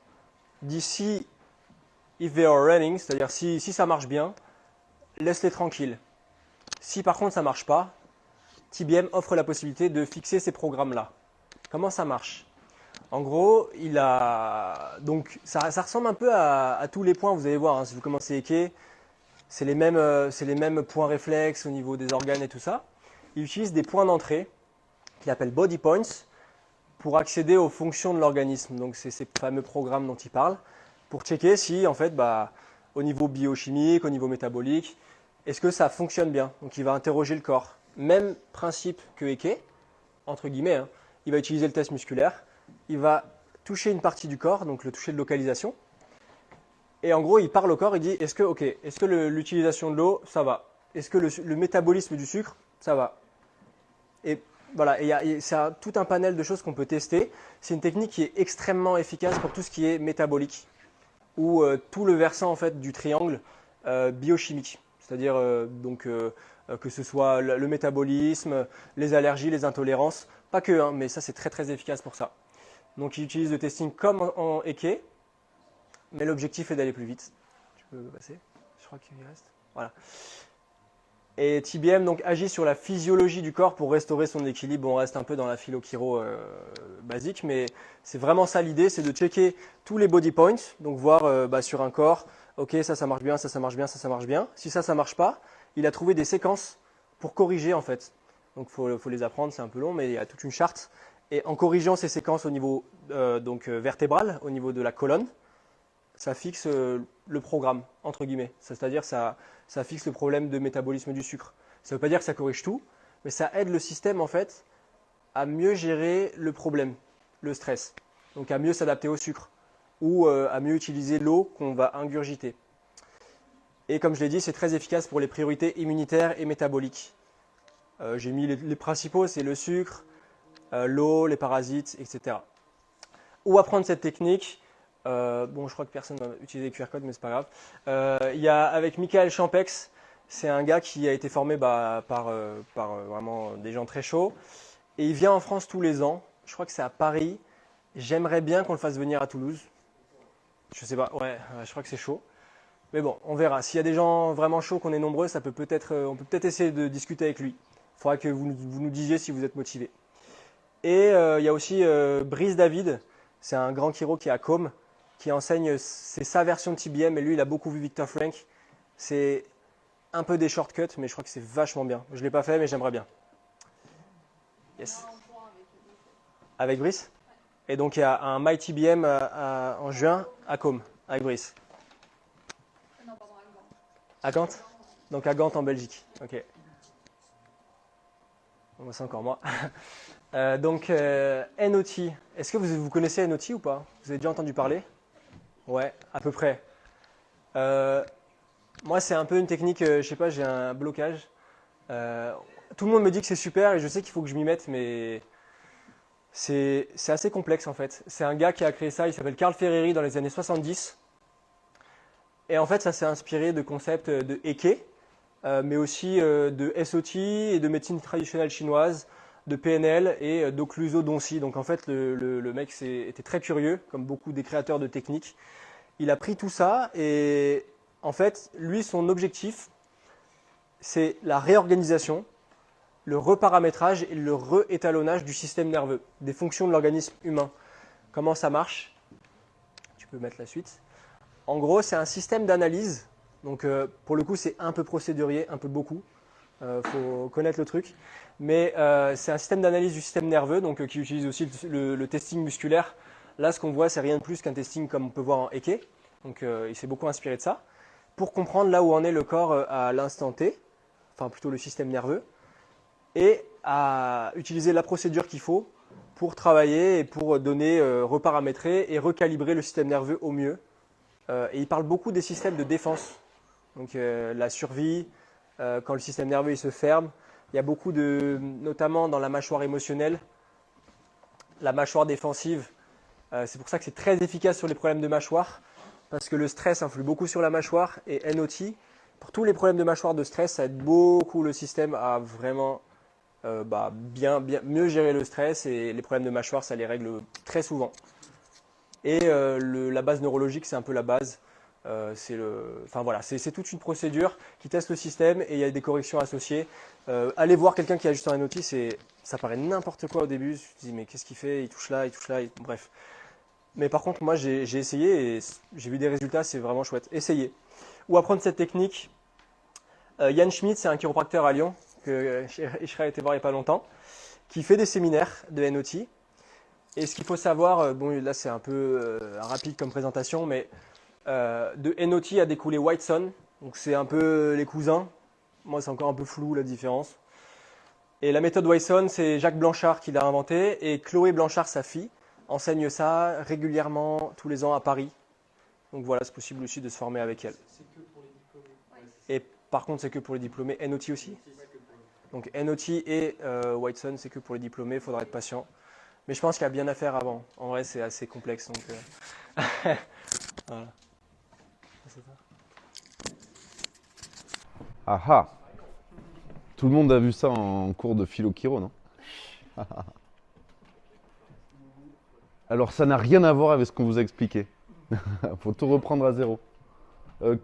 D'ici, if they are running, c'est-à-dire si ça marche bien, laisse-les tranquilles. Si par contre ça marche pas, TBM offre la possibilité de fixer ces programmes-là. Comment ça marche? En gros, donc ça ressemble un peu à tous les points, vous allez voir, hein, si vous commencez Eke, c'est les mêmes points réflexes au niveau des organes et tout ça. Il utilise des points d'entrée qu'il appelle body points pour accéder aux fonctions de l'organisme. Donc c'est ces fameux programmes dont il parle pour checker si en fait au niveau biochimique, au niveau métabolique, est-ce que ça fonctionne bien. Donc il va interroger le corps. Même principe que Eke, entre guillemets, hein. Il va utiliser le test musculaire, il va toucher une partie du corps, donc le toucher de localisation. Et en gros, il parle au corps, il dit est-ce que l'utilisation de l'eau, ça va? Est-ce que le métabolisme du sucre, ça va? Et voilà, c'est tout un panel de choses qu'on peut tester. C'est une technique qui est extrêmement efficace pour tout ce qui est métabolique ou tout le versant en fait du triangle biochimique, c'est-à-dire que ce soit le métabolisme, les allergies, les intolérances, pas que, hein, mais ça c'est très très efficace pour ça. Donc il utilise le testing comme en Eke, mais l'objectif est d'aller plus vite. Tu peux passer, je crois qu'il reste. Voilà. Et TBM donc agit sur la physiologie du corps pour restaurer son équilibre. On reste un peu dans la philo-chiro basique, mais c'est vraiment ça l'idée, c'est de checker tous les body points, donc voir sur un corps, ok ça marche bien, ça marche bien, ça marche bien. Si ça marche pas, il a trouvé des séquences pour corriger en fait. Donc il faut les apprendre, c'est un peu long, mais il y a toute une charte. Et en corrigeant ces séquences au niveau vertébral, au niveau de la colonne, ça fixe le programme, entre guillemets. C'est-à-dire ça fixe le problème de métabolisme du sucre. Ça ne veut pas dire que ça corrige tout, mais ça aide le système en fait à mieux gérer le problème, le stress. Donc à mieux s'adapter au sucre ou à mieux utiliser l'eau qu'on va ingurgiter. Et comme je l'ai dit, c'est très efficace pour les priorités immunitaires et métaboliques. J'ai mis les principaux, c'est le sucre, l'eau, les parasites, etc. Où apprendre cette technique? Bon, je crois que personne n'a utilisé QR code, mais c'est pas grave. Il y a avec Michael Champex, c'est un gars qui a été formé par vraiment des gens très chauds. Et il vient en France tous les ans. Je crois que c'est à Paris. J'aimerais bien qu'on le fasse venir à Toulouse. Je sais pas, ouais, je crois que c'est chaud. Mais bon, on verra. S'il y a des gens vraiment chauds, qu'on est nombreux, on peut peut-être essayer de discuter avec lui. Il faudra que vous nous disiez si vous êtes motivés. Et il y a aussi Brice David, c'est un grand chiro qui est à Com, qui enseigne, c'est sa version de TBM, et lui il a beaucoup vu Viktor Frankl. C'est un peu des shortcuts, mais je crois que c'est vachement bien. Je ne l'ai pas fait, mais j'aimerais bien. Yes. Avec Brice? Et donc il y a un MyTBM en juin à Com, avec Brice. À Gand? Donc à Gand en Belgique. Ok. Bon, c'est encore moi. Donc NOT. Est-ce que vous connaissez NOT ou pas? Vous avez déjà entendu parler? Ouais, à peu près. Moi, c'est un peu une technique, je sais pas, j'ai un blocage. Tout le monde me dit que c'est super et je sais qu'il faut que je m'y mette, mais c'est assez complexe en fait. C'est un gars qui a créé ça, il s'appelle Carl Ferreri dans les années 70. Et en fait, ça s'est inspiré de concepts de Heike, mais aussi de SOT et de médecine traditionnelle chinoise, de PNL et d'Occluso Donsi. Donc en fait, le mec était très curieux, comme beaucoup des créateurs de techniques. Il a pris tout ça et en fait, lui, son objectif, c'est la réorganisation, le reparamétrage et le réétalonnage du système nerveux, des fonctions de l'organisme humain. Comment ça marche? Tu peux mettre la suite. En gros, c'est un système d'analyse. Donc, pour le coup, c'est un peu procédurier, un peu beaucoup. Faut connaître le truc. Mais c'est un système d'analyse du système nerveux, donc qui utilise aussi le testing musculaire. Là, ce qu'on voit, c'est rien de plus qu'un testing comme on peut voir en Heike. Donc, il s'est beaucoup inspiré de ça pour comprendre là où en est le corps à l'instant T, enfin plutôt le système nerveux, et à utiliser la procédure qu'il faut pour travailler et pour donner, reparamétrer et recalibrer le système nerveux au mieux. Et il parle beaucoup des systèmes de défense, donc la survie, quand le système nerveux il se ferme. Il y a beaucoup notamment dans la mâchoire émotionnelle, la mâchoire défensive. C'est pour ça que c'est très efficace sur les problèmes de mâchoire, parce que le stress influe beaucoup sur la mâchoire. Et NOT, pour tous les problèmes de mâchoire de stress, ça aide beaucoup le système à vraiment mieux gérer le stress. Et les problèmes de mâchoire, ça les règle très souvent. Et la base neurologique, c'est un peu la base. C'est toute une procédure qui teste le système et il y a des corrections associées. Allez voir quelqu'un qui a juste un NOT, ça paraît n'importe quoi au début. Je me dis mais qu'est-ce qu'il fait? Il touche là, bref. Mais par contre, moi j'ai essayé et j'ai vu des résultats, c'est vraiment chouette. Essayez. Ou apprendre cette technique. Yann Schmidt, c'est un chiropracteur à Lyon que Ishra a été voir il n'y a pas longtemps, qui fait des séminaires de NOT. Et ce qu'il faut savoir, bon là c'est un peu rapide comme présentation, mais de NOT a découlé Whiteson, donc c'est un peu les cousins. Moi c'est encore un peu flou la différence. Et la méthode Whiteson, c'est Jacques Blanchard qui l'a inventé et Chloé Blanchard, sa fille, enseigne ça régulièrement tous les ans à Paris. Donc voilà, c'est possible aussi de se former avec elle. C'est que pour les diplômés. Et par contre, c'est que pour les diplômés. NOT aussi. Donc NOT et Whiteson, c'est que pour les diplômés, il faudra être patient. Mais je pense qu'il y a bien à faire avant. En vrai, c'est assez complexe. Donc, voilà. Ah ah! Tout le monde a vu ça en cours de philo-chiro, non? Alors, ça n'a rien à voir avec ce qu'on vous a expliqué. Faut tout reprendre à zéro.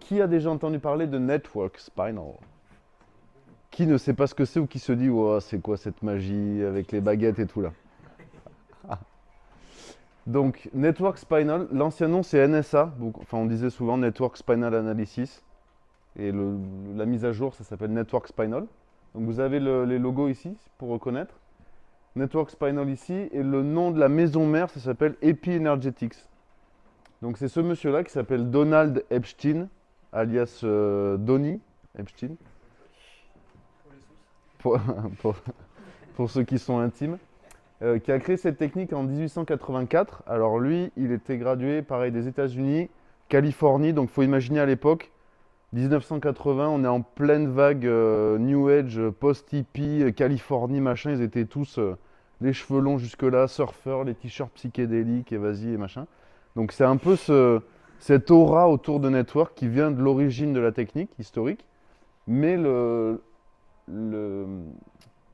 Qui a déjà entendu parler de Network Spinal? Qui ne sait pas ce que c'est ou qui se dit oh, c'est quoi cette magie avec les baguettes et tout là? Donc, Network Spinal, l'ancien nom c'est NSA, enfin on disait souvent Network Spinal Analysis, et la mise à jour ça s'appelle Network Spinal. Donc vous avez les logos ici pour reconnaître. Network Spinal ici. Et le nom de la maison mère, ça s'appelle Epi Energetics. Donc c'est ce monsieur-là qui s'appelle Donald Epstein, alias Donny Epstein. Pour, pour ceux qui sont intimes. Qui a créé cette technique en 1884. Alors lui, il était gradué, pareil, des États-Unis, Californie. Donc il faut imaginer à l'époque, 1980, on est en pleine vague New Age, post-hippie, Californie, machin. Ils étaient tous les cheveux longs jusque-là, surfeurs, les t-shirts psychédéliques et vas-y et machin. Donc c'est un peu cette aura autour de Network qui vient de l'origine de la technique historique. Mais le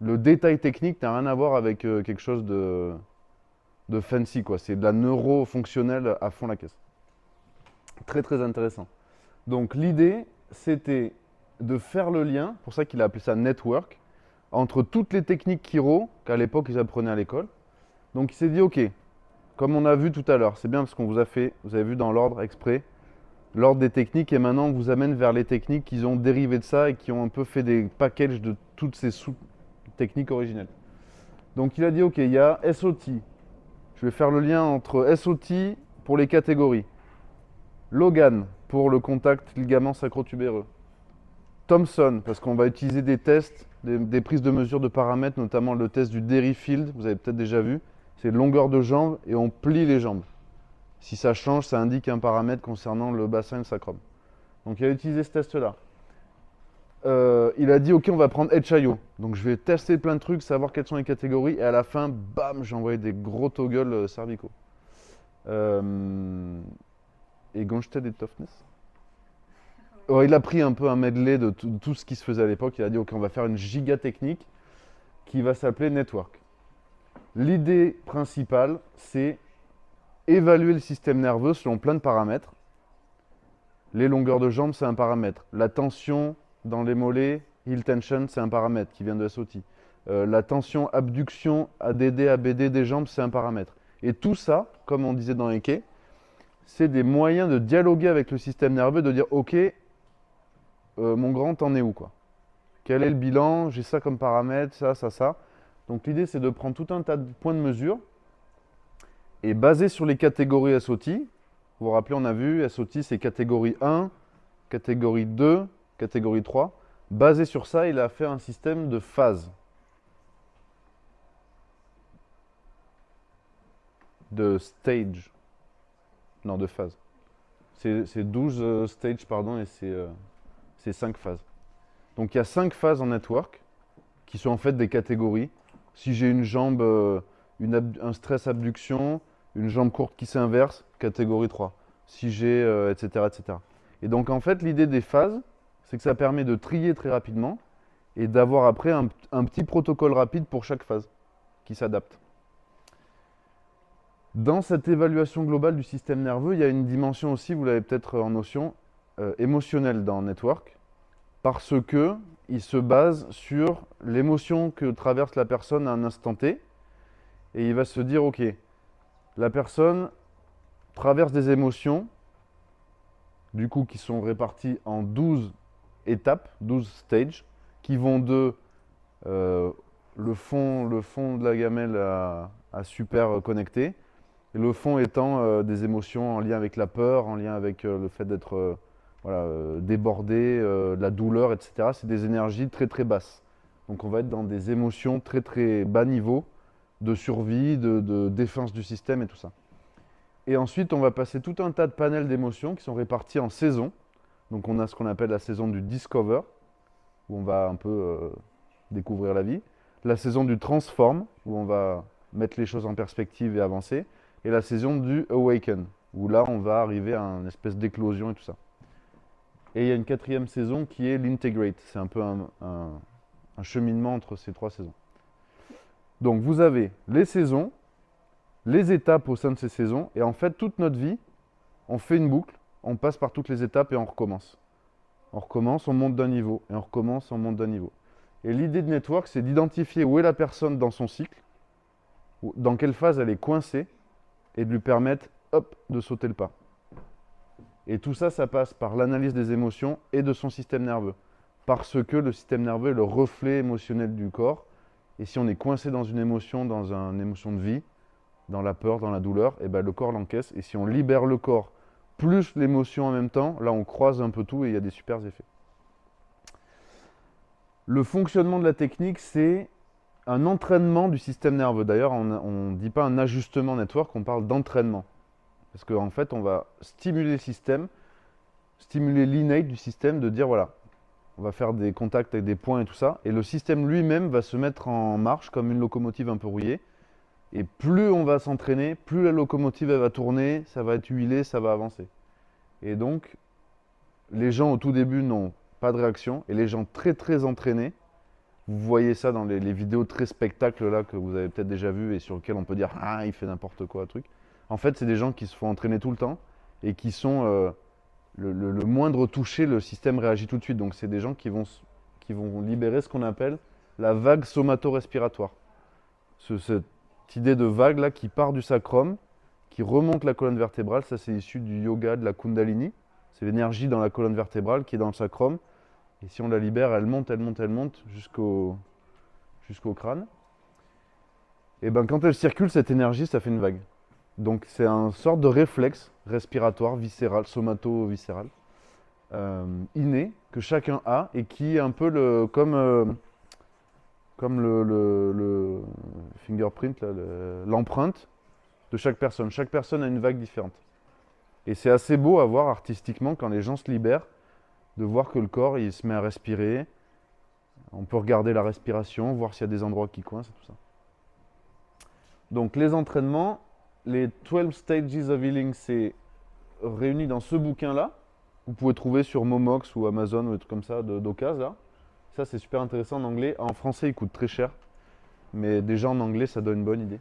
détail technique n'a rien à voir avec quelque chose de fancy, quoi. C'est de la neuro-fonctionnelle à fond la caisse. Très très intéressant. Donc l'idée, c'était de faire le lien, pour ça qu'il a appelé ça network, entre toutes les techniques chiro qu'à l'époque ils apprenaient à l'école. Donc il s'est dit, ok, comme on a vu tout à l'heure, c'est bien parce qu'on vous avez vu dans l'ordre exprès, l'ordre des techniques, et maintenant on vous amène vers les techniques qui ont dérivé de ça et qui ont un peu fait des packages de toutes ces sous-techniques originelles. Donc il a dit, ok, il y a SOT. Je vais faire le lien entre SOT pour les catégories. Logan pour le contact ligament sacro-tubéreux. Thomson, parce qu'on va utiliser des tests, des prises de mesure de paramètres, notamment le test du Derry Field, vous avez peut-être déjà vu. C'est longueur de jambe et on plie les jambes. Si ça change, ça indique un paramètre concernant le bassin et le sacrum. Donc il a utilisé ce test-là. Il a dit, ok, on va prendre HIO. Donc je vais tester plein de trucs, savoir quelles sont les catégories, et à la fin, bam, j'ai envoyé des gros toggles cervicaux. Et Gonstead et Toughness. Ouais, il a pris un peu un medley de tout ce qui se faisait à l'époque. Il a dit, ok, on va faire une giga technique qui va s'appeler Network. L'idée principale, c'est évaluer le système nerveux selon plein de paramètres. Les longueurs de jambes, c'est un paramètre. La tension dans les mollets, heel tension, c'est un paramètre qui vient de SOT. La tension abduction, ADD, ABD des jambes, c'est un paramètre. Et tout ça, comme on disait dans Eke, c'est des moyens de dialoguer avec le système nerveux, de dire, ok, mon grand, t'en es où, quoi? Quel est le bilan? J'ai ça comme paramètre, ça. Donc l'idée, c'est de prendre tout un tas de points de mesure et basé sur les catégories SOT. Vous vous rappelez, on a vu, SOT, c'est catégorie 1, catégorie 2, catégorie 3. Basé sur ça, il a fait un système de phases. De stage. Non, de phases. C'est 12 stages, pardon, et c'est 5 phases. Donc il y a 5 phases en network, qui sont en fait des catégories. Si j'ai une jambe, un stress abduction, une jambe courte qui s'inverse, catégorie 3. Si j'ai, etc., etc. Et donc en fait, l'idée des phases, c'est que ça permet de trier très rapidement et d'avoir après un petit protocole rapide pour chaque phase qui s'adapte. Dans cette évaluation globale du système nerveux, il y a une dimension aussi, vous l'avez peut-être en notion, émotionnelle dans Network, parce que il se base sur l'émotion que traverse la personne à un instant T, et il va se dire, ok, la personne traverse des émotions, du coup qui sont réparties en 12 étapes, 12 stages, qui vont de le fond de la gamelle à super connecté, et le fond étant des émotions en lien avec la peur, en lien avec le fait d'être débordé, la douleur, etc. C'est des énergies très très basses. Donc on va être dans des émotions très très bas niveau de survie, de défense du système et tout ça. Et ensuite on va passer tout un tas de panels d'émotions qui sont répartis en saisons. Donc on a ce qu'on appelle la saison du Discover, où on va un peu découvrir la vie. La saison du Transform, où on va mettre les choses en perspective et avancer. Et la saison du Awaken, où là on va arriver à une espèce d'éclosion et tout ça. Et il y a une 4e saison qui est l'Integrate. C'est un peu un cheminement entre ces 3 saisons. Donc vous avez les saisons, les étapes au sein de ces saisons, et en fait toute notre vie, on fait une boucle, on passe par toutes les étapes et on recommence. On recommence, on monte d'un niveau, et on recommence, on monte d'un niveau. Et l'idée de Network, c'est d'identifier où est la personne dans son cycle, dans quelle phase elle est coincée, et de lui permettre, hop, de sauter le pas. Et tout ça, ça passe par l'analyse des émotions et de son système nerveux. parce que le système nerveux est le reflet émotionnel du corps. Et si on est coincé dans une émotion, dans une émotion de vie, dans la peur, dans la douleur, et ben le corps l'encaisse. Et si on libère le corps plus l'émotion en même temps, là on croise un peu tout et il y a des super effets. Le fonctionnement de la technique, c'est un entraînement du système nerveux. D'ailleurs, on ne dit pas un ajustement network, on parle d'entraînement. Parce qu'en fait, on va stimuler le système, stimuler l'innate du système, de dire voilà, on va faire des contacts avec des points et tout ça. Et le système lui-même va se mettre en marche comme une locomotive un peu rouillée. Et plus on va s'entraîner, plus la locomotive elle va tourner, ça va être huilé, ça va avancer. Et donc, les gens au tout début n'ont pas de réaction. Et les gens très très entraînés, vous voyez ça dans les vidéos très spectacles là que vous avez peut-être déjà vu et sur lesquelles on peut dire ah il fait n'importe quoi, truc. En fait, c'est des gens qui se font entraîner tout le temps et qui sont le moindre toucher, le système réagit tout de suite. Donc c'est des gens qui vont libérer ce qu'on appelle la vague somato-respiratoire. Cette idée de vague là qui part du sacrum, qui remonte la colonne vertébrale, ça c'est issu du yoga, de la Kundalini. C'est l'énergie dans la colonne vertébrale qui est dans le sacrum. Et si on la libère, elle monte, elle monte, elle monte jusqu'au crâne. Et ben quand elle circule, cette énergie, ça fait une vague. Donc c'est une sorte de réflexe respiratoire, viscéral, somato-viscéral, inné, que chacun a et qui est un peu comme le fingerprint, l'empreinte de chaque personne. Chaque personne a une vague différente. Et c'est assez beau à voir artistiquement quand les gens se libèrent, de voir que le corps il se met à respirer. On peut regarder la respiration, voir s'il y a des endroits qui coincent et tout ça. Donc les entraînements, les 12 Stages of Healing, c'est réuni dans ce bouquin-là. Vous pouvez trouver sur Momox ou Amazon ou des trucs comme ça d'occasion là. Ça c'est super intéressant en anglais. En français il coûte très cher, mais déjà en anglais ça donne une bonne idée.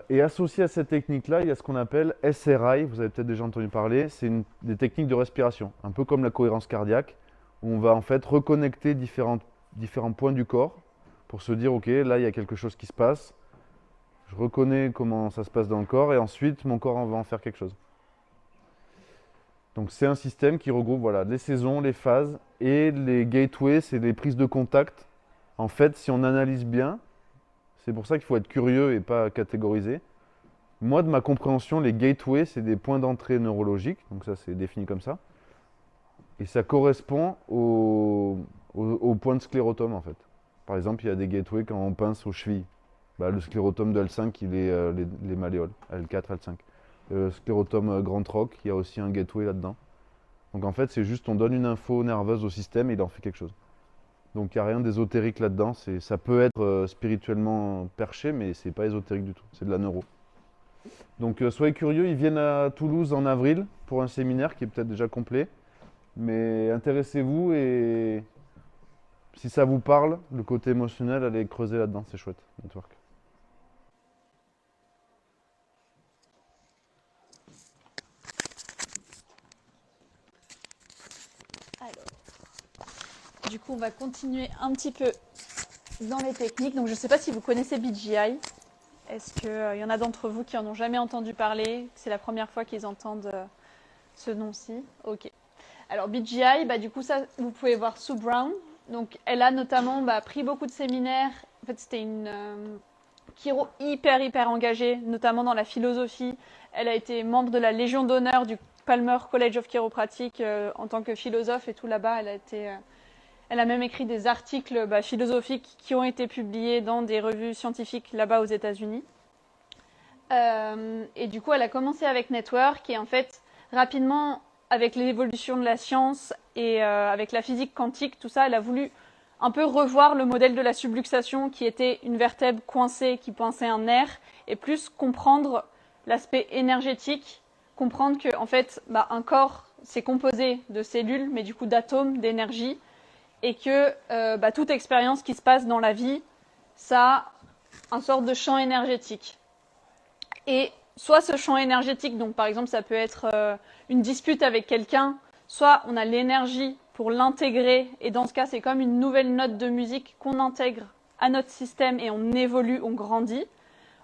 Et associé à cette technique-là, il y a ce qu'on appelle SRI, vous avez peut-être déjà entendu parler, c'est des techniques de respiration, un peu comme la cohérence cardiaque, où on va en fait reconnecter différents points du corps pour se dire ok, là il y a quelque chose qui se passe, je reconnais comment ça se passe dans le corps et ensuite mon corps va en faire quelque chose. Donc c'est un système qui regroupe voilà, les saisons, les phases et les gateways, c'est les prises de contact. En fait, si on analyse bien, c'est pour ça qu'il faut être curieux et pas catégoriser. Moi, de ma compréhension, les gateways, c'est des points d'entrée neurologiques, donc ça c'est défini comme ça. Et ça correspond au point de sclérotum en fait. Par exemple, il y a des gateways quand on pince aux chevilles. Bah, le sclérotum de L5, il est les malléoles, L4, L5. Le sclérotum grand troc, il y a aussi un gateway là-dedans. Donc en fait, c'est juste on donne une info nerveuse au système et il en fait quelque chose. Donc il n'y a rien d'ésotérique là-dedans. Ça peut être spirituellement perché, mais c'est pas ésotérique du tout. C'est de la neuro. Donc soyez curieux, ils viennent à Toulouse en avril pour un séminaire qui est peut-être déjà complet. Mais intéressez-vous et si ça vous parle, le côté émotionnel, allez creuser là-dedans, c'est chouette, Network. Du coup, on va continuer un petit peu dans les techniques. Donc, je ne sais pas si vous connaissez BGI. Est-ce qu'il y en a d'entre vous qui en ont jamais entendu parler? C'est la première fois qu'ils entendent ce nom-ci. Ok. Alors, BGI, du coup, ça, vous pouvez voir Sue Brown. Donc, elle a notamment pris beaucoup de séminaires. En fait, c'était une chiro hyper engagée, notamment dans la philosophie. Elle a été membre de la Légion d'honneur du Palmer College of Chiropractic en tant que philosophe et tout là-bas. Elle a même écrit des articles philosophiques qui ont été publiés dans des revues scientifiques là-bas aux États-Unis. Et du coup, elle a commencé avec Network et en fait, rapidement, avec l'évolution de la science et avec la physique quantique, tout ça, elle a voulu un peu revoir le modèle de la subluxation qui était une vertèbre coincée qui pinçait un nerf et plus comprendre l'aspect énergétique, comprendre que en fait, un corps, c'est composé de cellules, mais du coup d'atomes, d'énergie, et que toute expérience qui se passe dans la vie, ça a un sorte de champ énergétique. Et soit ce champ énergétique, donc par exemple ça peut être une dispute avec quelqu'un, soit on a l'énergie pour l'intégrer, et dans ce cas c'est comme une nouvelle note de musique qu'on intègre à notre système et on évolue, on grandit,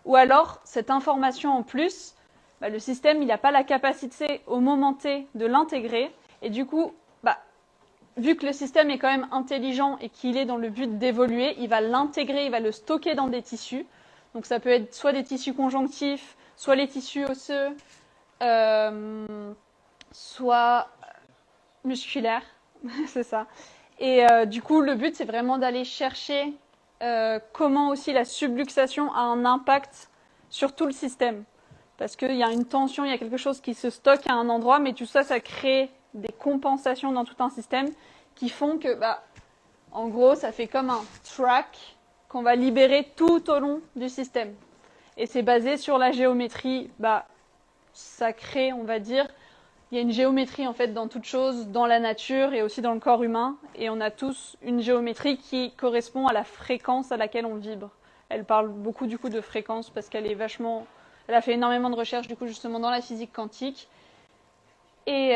ou alors cette information en plus, le système il n'a pas la capacité au moment T de l'intégrer, et du coup vu que le système est quand même intelligent et qu'il est dans le but d'évoluer, il va l'intégrer, il va le stocker dans des tissus. Donc ça peut être soit des tissus conjonctifs, soit les tissus osseux, soit musculaires, c'est ça. Et du coup, le but, c'est vraiment d'aller chercher comment aussi la subluxation a un impact sur tout le système. Parce qu'il y a une tension, il y a quelque chose qui se stocke à un endroit, mais tout ça, ça crée des compensations dans tout un système qui font que, en gros, ça fait comme un track qu'on va libérer tout au long du système. Et c'est basé sur la géométrie, ça crée, on va dire, il y a une géométrie en fait dans toute chose, dans la nature et aussi dans le corps humain. Et on a tous une géométrie qui correspond à la fréquence à laquelle on vibre. Elle parle beaucoup du coup de fréquence parce qu'elle est vachement... Elle a fait énormément de recherches du coup justement dans la physique quantique. Et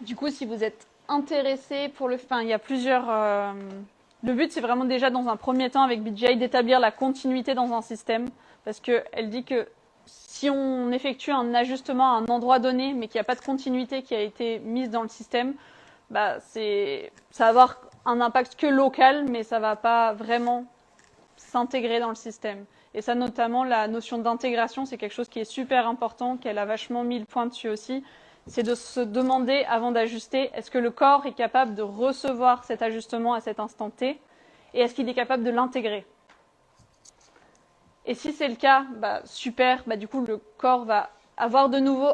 du coup, si vous êtes intéressé pour le... Enfin, il y a plusieurs... Le but, c'est vraiment déjà dans un premier temps avec BGI d'établir la continuité dans un système. Parce qu'elle dit que si on effectue un ajustement à un endroit donné, mais qu'il n'y a pas de continuité qui a été mise dans le système, ça va avoir un impact que local, mais ça ne va pas vraiment s'intégrer dans le système. Et ça, notamment, la notion d'intégration, c'est quelque chose qui est super important, qu'elle a vachement mis le point dessus aussi. C'est de se demander, avant d'ajuster, est-ce que le corps est capable de recevoir cet ajustement à cet instant T, et est-ce qu'il est capable de l'intégrer? Et si c'est le cas, super, du coup le corps va avoir de nouveau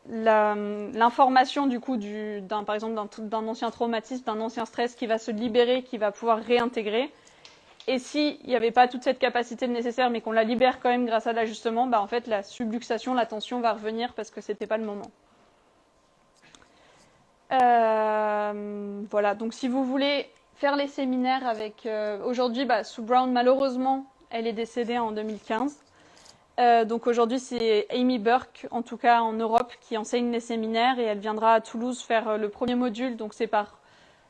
l'information du coup par exemple d'un ancien traumatisme, d'un ancien stress qui va se libérer, qui va pouvoir réintégrer. Et s'il n'y avait pas toute cette capacité nécessaire, mais qu'on la libère quand même grâce à l'ajustement, en fait la subluxation, la tension va revenir parce que c'était pas le moment. Voilà, donc si vous voulez faire les séminaires avec... aujourd'hui, Sue Brown, malheureusement, elle est décédée en 2015. Donc aujourd'hui, c'est Amy Burke, en tout cas en Europe, qui enseigne les séminaires et elle viendra à Toulouse faire le premier module. Donc c'est par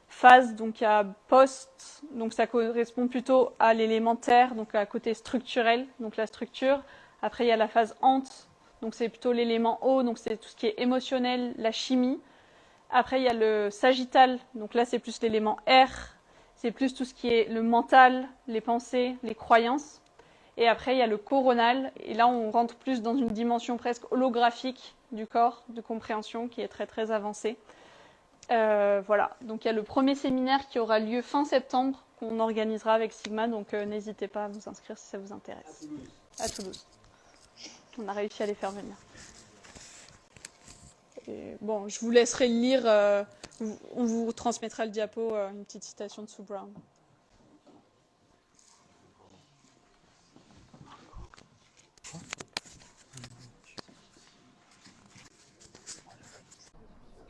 phase, donc il y a post, donc ça correspond plutôt à l'élémentaire, donc à côté structurel, donc la structure. Après, il y a la phase ant, donc c'est plutôt l'élément O, donc c'est tout ce qui est émotionnel, la chimie. Après, il y a le sagittal, donc là c'est plus l'élément R. C'est plus tout ce qui est le mental, les pensées, les croyances. Et après, il y a le coronal. Et là, on rentre plus dans une dimension presque holographique du corps, de compréhension, qui est très, très avancée. Voilà. Donc, il y a le premier séminaire qui aura lieu fin septembre, qu'on organisera avec Sigma. Donc, n'hésitez pas à vous inscrire si ça vous intéresse. À Toulouse. On a réussi à les faire venir. Et, bon, je vous laisserai le lire. On vous transmettra le diapo, une petite citation de Sue Brown.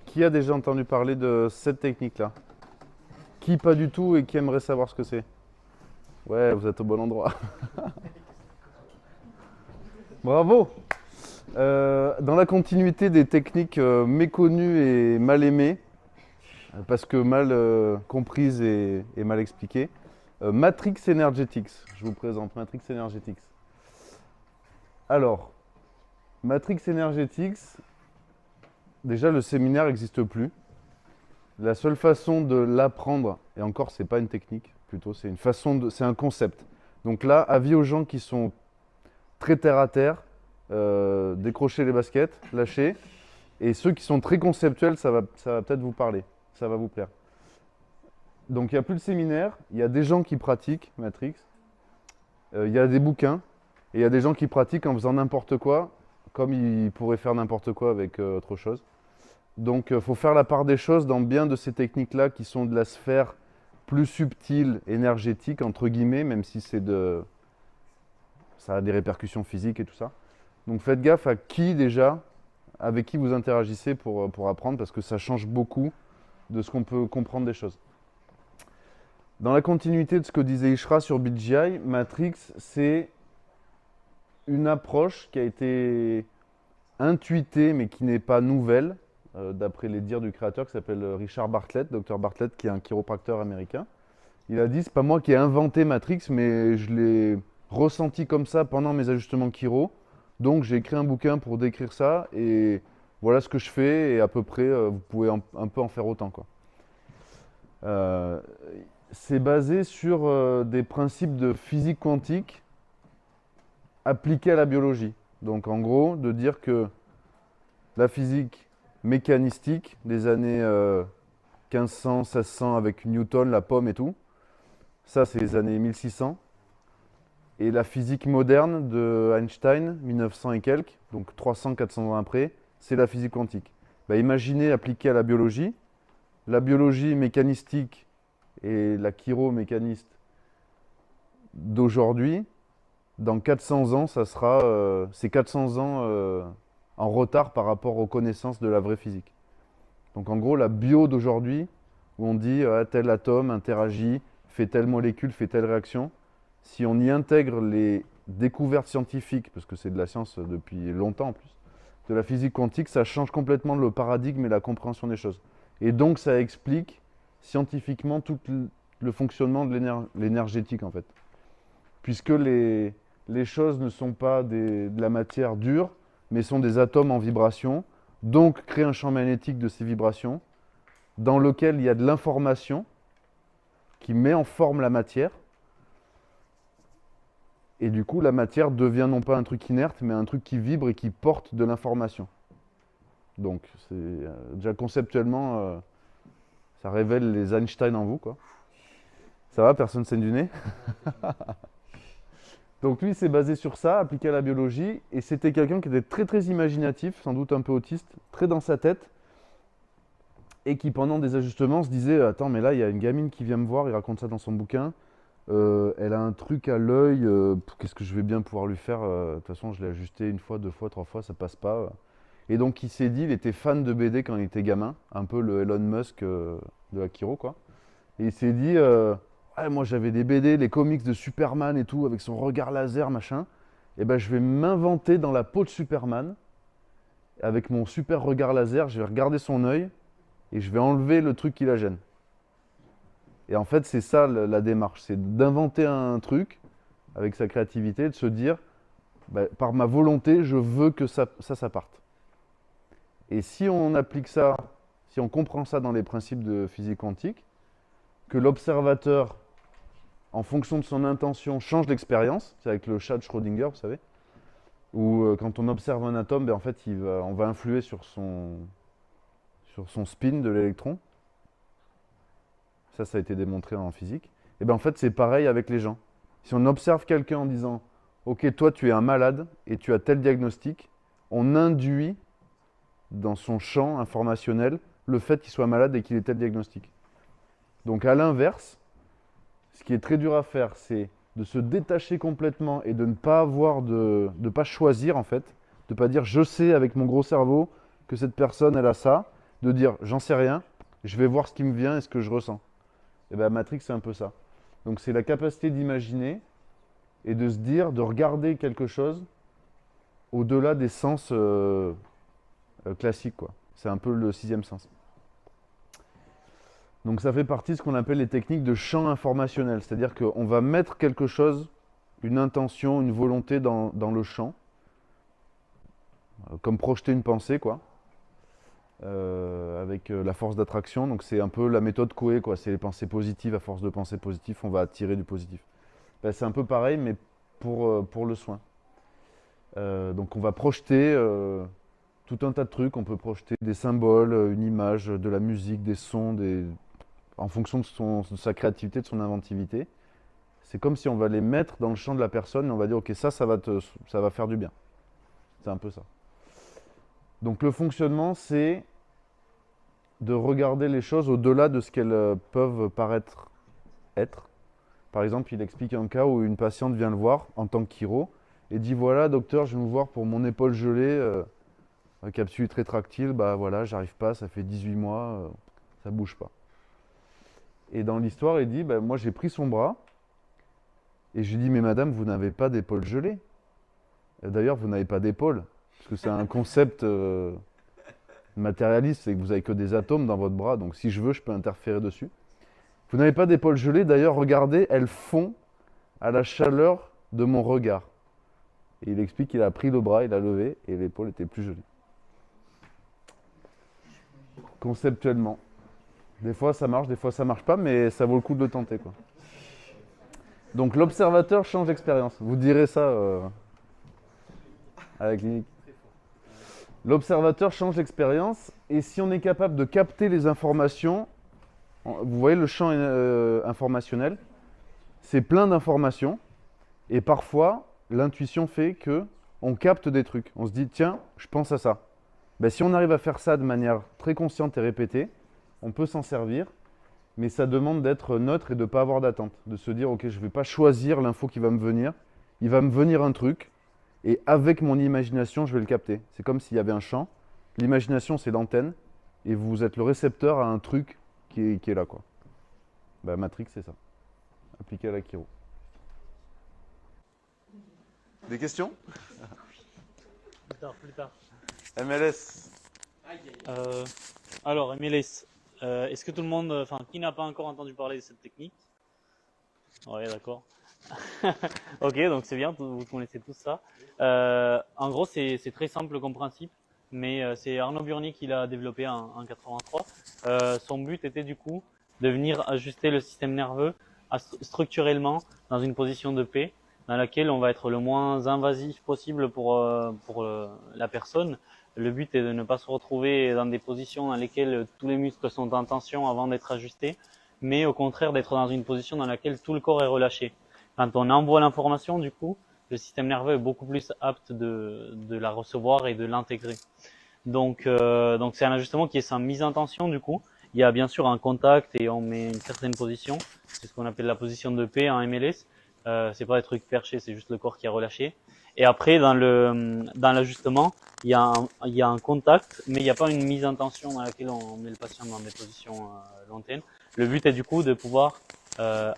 Qui a déjà entendu parler de cette technique-là? Qui pas du tout et qui aimerait savoir ce que c'est? Ouais, vous êtes au bon endroit. Bravo! Dans la continuité des techniques méconnues et mal aimées, parce que mal comprises et mal expliquées, Matrix Energetics. Je vous présente Matrix Energetics. Alors, Matrix Energetics, déjà le séminaire n'existe plus. La seule façon de l'apprendre, et encore c'est pas une technique, plutôt c'est une façon c'est un concept. Donc là, avis aux gens qui sont très terre à terre, décrochez les baskets, lâchez. Et ceux qui sont très conceptuels, ça va peut-être vous parler, ça va vous plaire. Donc il n'y a plus de séminaire, il y a des gens qui pratiquent Matrix, il y a des bouquins, et il y a des gens qui pratiquent en faisant n'importe quoi, comme ils pourraient faire n'importe quoi avec autre chose. Donc il faut faire la part des choses dans bien de ces techniques-là qui sont de la sphère plus subtile, énergétique, entre guillemets, même si ça a des répercussions physiques et tout ça. Donc faites gaffe à qui déjà, avec qui vous interagissez pour apprendre, parce que ça change beaucoup de ce qu'on peut comprendre des choses. Dans la continuité de ce que disait Ishra sur BGI, Matrix, c'est une approche qui a été intuitée, mais qui n'est pas nouvelle, d'après les dires du créateur, qui s'appelle Richard Bartlett, Dr Bartlett, qui est un chiropracteur américain. Il a dit, c'est pas moi qui ai inventé Matrix, mais je l'ai ressenti comme ça pendant mes ajustements chiro. Donc j'ai écrit un bouquin pour décrire ça, et voilà ce que je fais, et à peu près, vous pouvez un peu en faire autant, quoi. Euh, c'est basé sur des principes de physique quantique appliqués à la biologie. Donc en gros, de dire que la physique mécanistique des années 1500, 1600 avec Newton, la pomme et tout, ça c'est les années 1600. Et la physique moderne de Einstein, 1900 et quelques, donc 300-400 ans après, c'est la physique quantique. Bah, imaginez appliquée à la biologie mécanistique et la chiromécaniste d'aujourd'hui, dans 400 ans, ça sera c'est 400 ans en retard par rapport aux connaissances de la vraie physique. Donc en gros, la bio d'aujourd'hui, où on dit tel atome interagit, fait telle molécule, fait telle réaction, si on y intègre les découvertes scientifiques, parce que c'est de la science depuis longtemps en plus, de la physique quantique, ça change complètement le paradigme et la compréhension des choses. Et donc ça explique scientifiquement tout le fonctionnement de l'énergétique en fait. Puisque les choses ne sont pas de la matière dure, mais sont des atomes en vibration, donc créent un champ magnétique de ces vibrations, dans lequel il y a de l'information qui met en forme la matière. Et du coup, la matière devient non pas un truc inerte, mais un truc qui vibre et qui porte de l'information. Donc, c'est déjà conceptuellement, ça révèle les Einstein en vous, quoi. Ça va, personne saigne du nez? Donc lui, c'est basé sur ça, appliqué à la biologie, et c'était quelqu'un qui était très très imaginatif, sans doute un peu autiste, très dans sa tête, et qui pendant des ajustements se disait « Attends, mais là, il y a une gamine qui vient me voir, il raconte ça dans son bouquin, elle a un truc à l'œil, qu'est-ce que je vais bien pouvoir lui faire? De toute façon, je l'ai ajusté une fois, deux fois, trois fois, ça passe pas. » Et donc il s'est dit, il était fan de BD quand il était gamin, un peu le Elon Musk de Akiro, quoi. Et il s'est dit, ouais, moi j'avais des BD, les comics de Superman et tout, avec son regard laser, machin. Et ben je vais m'inventer dans la peau de Superman, avec mon super regard laser, je vais regarder son œil, et je vais enlever le truc qui la gêne. Et en fait, c'est ça la démarche, c'est d'inventer un truc avec sa créativité, de se dire, bah, par ma volonté, je veux que ça parte. Et si on applique ça, si on comprend ça dans les principes de physique quantique, que l'observateur, en fonction de son intention, change l'expérience, c'est avec le chat de Schrödinger, vous savez, où quand on observe un atome, ben, en fait, on va influer sur son spin de l'électron. Ça a été démontré en physique. Et bien en fait, c'est pareil avec les gens. Si on observe quelqu'un en disant « Ok, toi, tu es un malade et tu as tel diagnostic », on induit dans son champ informationnel le fait qu'il soit malade et qu'il ait tel diagnostic. Donc à l'inverse, ce qui est très dur à faire, c'est de se détacher complètement et de ne pas avoir de pas choisir en fait, de ne pas dire « Je sais avec mon gros cerveau que cette personne, elle a ça », de dire « J'en sais rien, je vais voir ce qui me vient et ce que je ressens ». Et bien Matrix, c'est un peu ça. Donc c'est la capacité d'imaginer et de se dire, de regarder quelque chose au-delà des sens classiques, quoi. C'est un peu le sixième sens. Donc ça fait partie de ce qu'on appelle les techniques de champ informationnel. C'est-à-dire qu'on va mettre quelque chose, une intention, une volonté dans le champ, comme projeter une pensée, quoi. Avec la force d'attraction, donc c'est un peu la méthode Coué, quoi. C'est les pensées positives, à force de penser positif, on va attirer du positif. Ben, c'est un peu pareil, mais pour le soin. Donc on va projeter tout un tas de trucs, on peut projeter des symboles, une image, de la musique, des sons, en fonction de sa créativité, de son inventivité. C'est comme si on va les mettre dans le champ de la personne et on va dire ok, ça va faire du bien. C'est un peu ça. Donc le fonctionnement, c'est de regarder les choses au-delà de ce qu'elles peuvent paraître être. Par exemple, il explique un cas où une patiente vient le voir en tant que chiro et dit voilà docteur, je viens vous voir pour mon épaule gelée, capsule rétractile, bah voilà, j'arrive pas, ça fait 18 mois, ça bouge pas. Et dans l'histoire, il dit bah, moi j'ai pris son bras et je lui dis mais madame, vous n'avez pas d'épaule gelée. D'ailleurs, vous n'avez pas d'épaule. Parce que c'est un concept matérialiste, c'est que vous n'avez que des atomes dans votre bras, donc si je veux, je peux interférer dessus. Vous n'avez pas d'épaule gelée, d'ailleurs, regardez, elles fond à la chaleur de mon regard. Et il explique qu'il a pris le bras, il a levé, et l'épaule était plus gelée. Conceptuellement. Des fois ça marche pas, mais ça vaut le coup de le tenter, quoi. Donc l'observateur change l'expérience. Vous direz ça à la clinique. L'observateur change l'expérience et si on est capable de capter les informations, vous voyez le champ informationnel, c'est plein d'informations et parfois l'intuition fait que on capte des trucs. On se dit tiens, je pense à ça. Ben, si on arrive à faire ça de manière très consciente et répétée, on peut s'en servir, mais ça demande d'être neutre et de ne pas avoir d'attente. De se dire ok, je ne vais pas choisir l'info qui va me venir, il va me venir un truc. Et avec mon imagination, je vais le capter. C'est comme s'il y avait un champ. L'imagination, c'est l'antenne. Et vous êtes le récepteur à un truc qui est là, quoi. Bah, Matrix, c'est ça. Appliqué à la chiro. Des questions? Plus tard. MLS. Alors, MLS, est-ce que tout le monde, enfin, qui n'a pas encore entendu parler de cette technique? Ouais, d'accord. Ok, donc c'est bien, vous connaissez tous ça. En gros, c'est très simple comme principe, mais c'est Arnaud Burny qui l'a développé en 83. Son but était du coup de venir ajuster le système nerveux structurellement dans une position de paix, dans laquelle on va être le moins invasif possible pour la personne. Le but est de ne pas se retrouver dans des positions dans lesquelles tous les muscles sont en tension avant d'être ajustés, mais au contraire d'être dans une position dans laquelle tout le corps est relâché. Quand on envoie l'information, du coup, le système nerveux est beaucoup plus apte de la recevoir et de l'intégrer. Donc c'est un ajustement qui est sans mise en tension, du coup. Il y a bien sûr un contact et on met une certaine position. C'est ce qu'on appelle la position de paix en MLS. C'est pas des trucs perchés, c'est juste le corps qui est relâché. Et après, dans l'ajustement, il y a un contact, mais il n'y a pas une mise en tension dans laquelle on met le patient dans des positions lointaines. Le but est du coup de pouvoir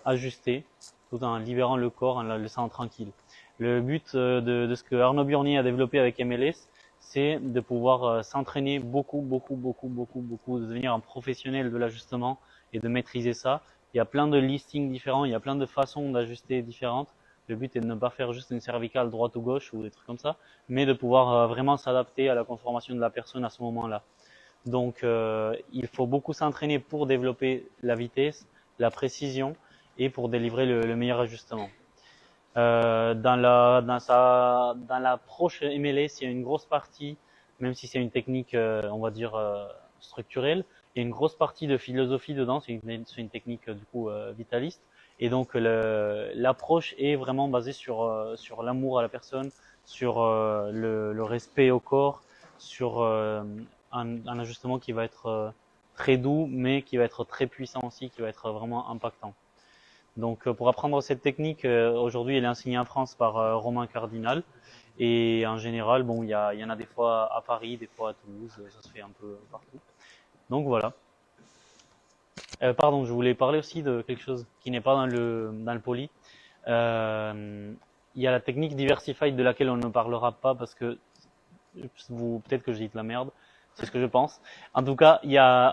ajuster tout en libérant le corps, en le laissant tranquille. Le but de ce que Arnaud Burny a développé avec MLS, c'est de pouvoir s'entraîner beaucoup, de devenir un professionnel de l'ajustement et de maîtriser ça. Il y a plein de listings différents, il y a plein de façons d'ajuster différentes. Le but est de ne pas faire juste une cervicale droite ou gauche ou des trucs comme ça, mais de pouvoir vraiment s'adapter à la conformation de la personne à ce moment-là. Donc il faut beaucoup s'entraîner pour développer la vitesse, la précision et pour délivrer le meilleur ajustement. Dans l'approche MLS, il y a une grosse partie, même si c'est une technique, on va dire, structurelle, il y a une grosse partie de philosophie dedans, c'est une technique du coup vitaliste. Et donc l'approche est vraiment basée sur l'amour à la personne, sur le respect au corps, sur un ajustement qui va être très doux, mais qui va être très puissant aussi, qui va être vraiment impactant. Donc pour apprendre cette technique, aujourd'hui elle est enseignée en France par Romain Cardinal. Et en général, bon, il y en a des fois à Paris, des fois à Toulouse, ça se fait un peu partout. Donc voilà. Pardon, je voulais parler aussi de quelque chose qui n'est pas dans le poly. Il y a la technique diversified de laquelle on ne parlera pas parce que peut-être que j'ai dit de la merde. C'est ce que je pense. En tout cas,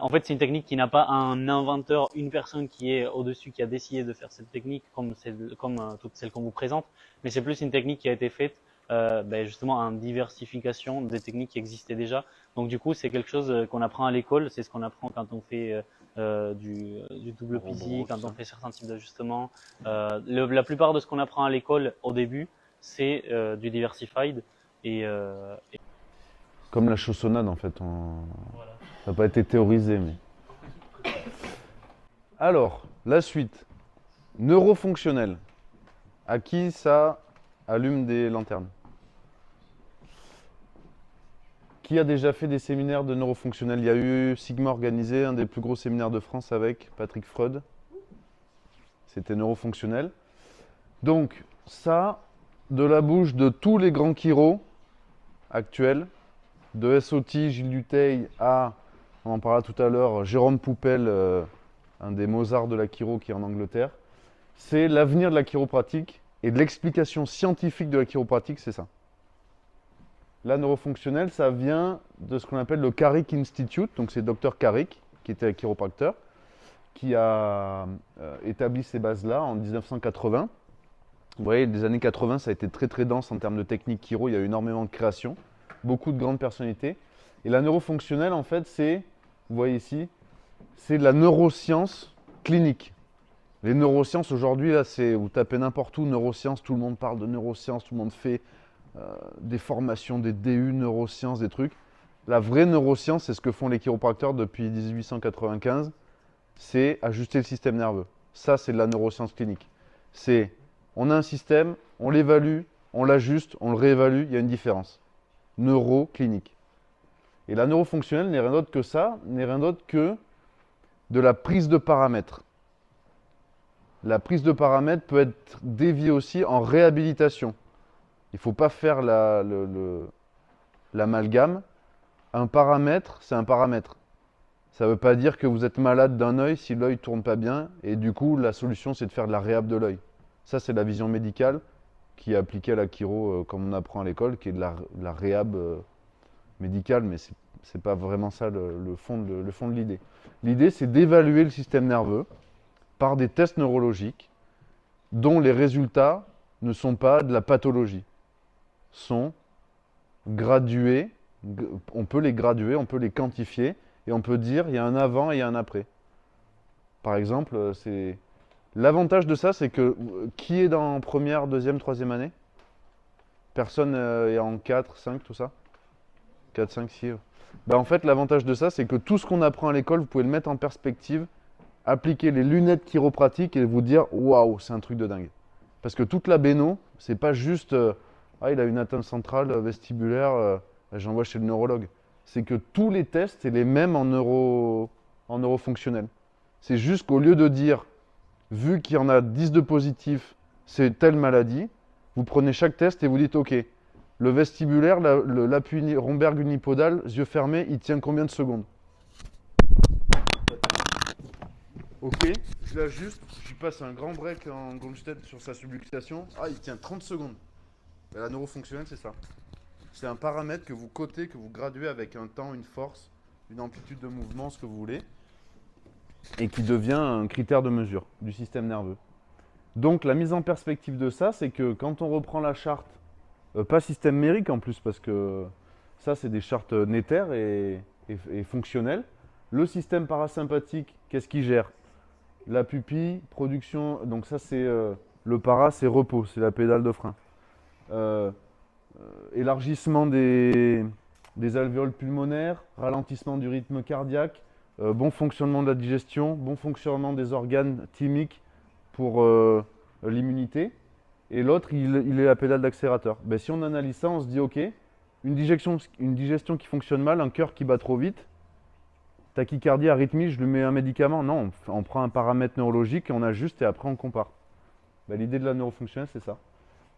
en fait, c'est une technique qui n'a pas un inventeur, une personne qui est au-dessus, qui a décidé de faire cette technique comme toutes celles qu'on vous présente. Mais c'est plus une technique qui a été faite, justement, en diversification des techniques qui existaient déjà. Donc, du coup, c'est quelque chose qu'on apprend à l'école. C'est ce qu'on apprend quand on fait du double physique, quand on fait certains types d'ajustements. La plupart de ce qu'on apprend à l'école au début, c'est du diversified et Comme la chaussonnade en fait, voilà. ça n'a pas été théorisé. Mais... Alors, la suite. Neurofonctionnel. À qui ça allume des lanternes? Qui a déjà fait des séminaires de neurofonctionnel? Il y a eu Sigma organisé, un des plus gros séminaires de France avec Patrick Freud. C'était neurofonctionnel. Donc, ça, de la bouche de tous les grands chiros actuels, de SOT, Gilles Dutheil à, on en parlera tout à l'heure, Jérôme Poupel, un des Mozart de la chiro qui est en Angleterre, c'est l'avenir de la chiropratique et de l'explication scientifique de la chiropratique, c'est ça. La neurofonctionnelle, ça vient de ce qu'on appelle le Carrick Institute, donc c'est Dr Carrick, qui était chiropracteur, qui a établi ces bases-là en 1980. Vous voyez, les années 80, ça a été très très dense en termes de technique chiro, il y a eu énormément de créations. Beaucoup de grandes personnalités. Et la neurofonctionnelle, en fait, c'est, vous voyez ici, c'est la neuroscience clinique. Les neurosciences aujourd'hui, là, c'est vous tapez n'importe où neurosciences, tout le monde parle de neurosciences, tout le monde fait des formations, des DU neurosciences, des trucs. La vraie neuroscience, c'est ce que font les chiropracteurs depuis 1895, c'est ajuster le système nerveux. Ça, c'est de la neuroscience clinique. C'est, on a un système, on l'évalue, on l'ajuste, on le réévalue, il y a une différence. Neuroclinique. Et la neurofonctionnelle n'est rien d'autre que ça, n'est rien d'autre que de la prise de paramètres. La prise de paramètres peut être déviée aussi en réhabilitation. Il ne faut pas faire l'amalgame. Un paramètre, c'est un paramètre. Ça ne veut pas dire que vous êtes malade d'un œil si l'œil ne tourne pas bien et du coup la solution c'est de faire de la réhab de l'œil. Ça c'est la vision médicale qui est appliquée à la chiro comme on apprend à l'école, qui est de la réhab médicale, mais ce n'est pas vraiment ça le fond de l'idée. L'idée c'est d'évaluer le système nerveux par des tests neurologiques dont les résultats ne sont pas de la pathologie, sont gradués, on peut les graduer, on peut les quantifier et on peut dire il y a un avant et il y a un après. Par exemple, l'avantage de ça, c'est que qui est en première, deuxième, troisième année? Personne est en 4, 5, tout ça? 4, 5, 6. Ben, en fait, l'avantage de ça, c'est que tout ce qu'on apprend à l'école, vous pouvez le mettre en perspective, appliquer les lunettes chiropratiques et vous dire waouh, c'est un truc de dingue. Parce que toute la béno, c'est pas juste ah, il a une atteinte centrale vestibulaire, j'envoie chez le neurologue. C'est que tous les tests, c'est les mêmes en neurofonctionnel. C'est juste qu'au lieu de dire, vu qu'il y en a 10 de positifs, c'est telle maladie, vous prenez chaque test et vous dites, ok, le vestibulaire, l'appui Romberg unipodal, yeux fermés, il tient combien de secondes? Ok, je l'ajuste, je lui passe un grand break en Gonstead sur sa subluxation. Ah, il tient 30 secondes. Ben, la neurofonctionnelle, c'est ça. C'est un paramètre que vous cotez, que vous graduez avec un temps, une force, une amplitude de mouvement, ce que vous voulez, et qui devient un critère de mesure du système nerveux. Donc la mise en perspective de ça, c'est que quand on reprend la charte, pas système mérique en plus, parce que ça c'est des chartes nétaires et fonctionnelles, le système parasympathique, qu'est-ce qu'il gère? La pupille, production, donc ça c'est le para, c'est repos, c'est la pédale de frein. Élargissement des alvéoles pulmonaires, ralentissement du rythme cardiaque, bon fonctionnement de la digestion, bon fonctionnement des organes thymiques pour l'immunité. Et l'autre, il est la pédale d'accélérateur. Ben, si on analyse ça, on se dit ok, une digestion qui fonctionne mal, un cœur qui bat trop vite, tachycardie, arythmie, je lui mets un médicament. Non, on prend un paramètre neurologique et on ajuste et après on compare. Ben, l'idée de la neurofonctionnelle, c'est ça.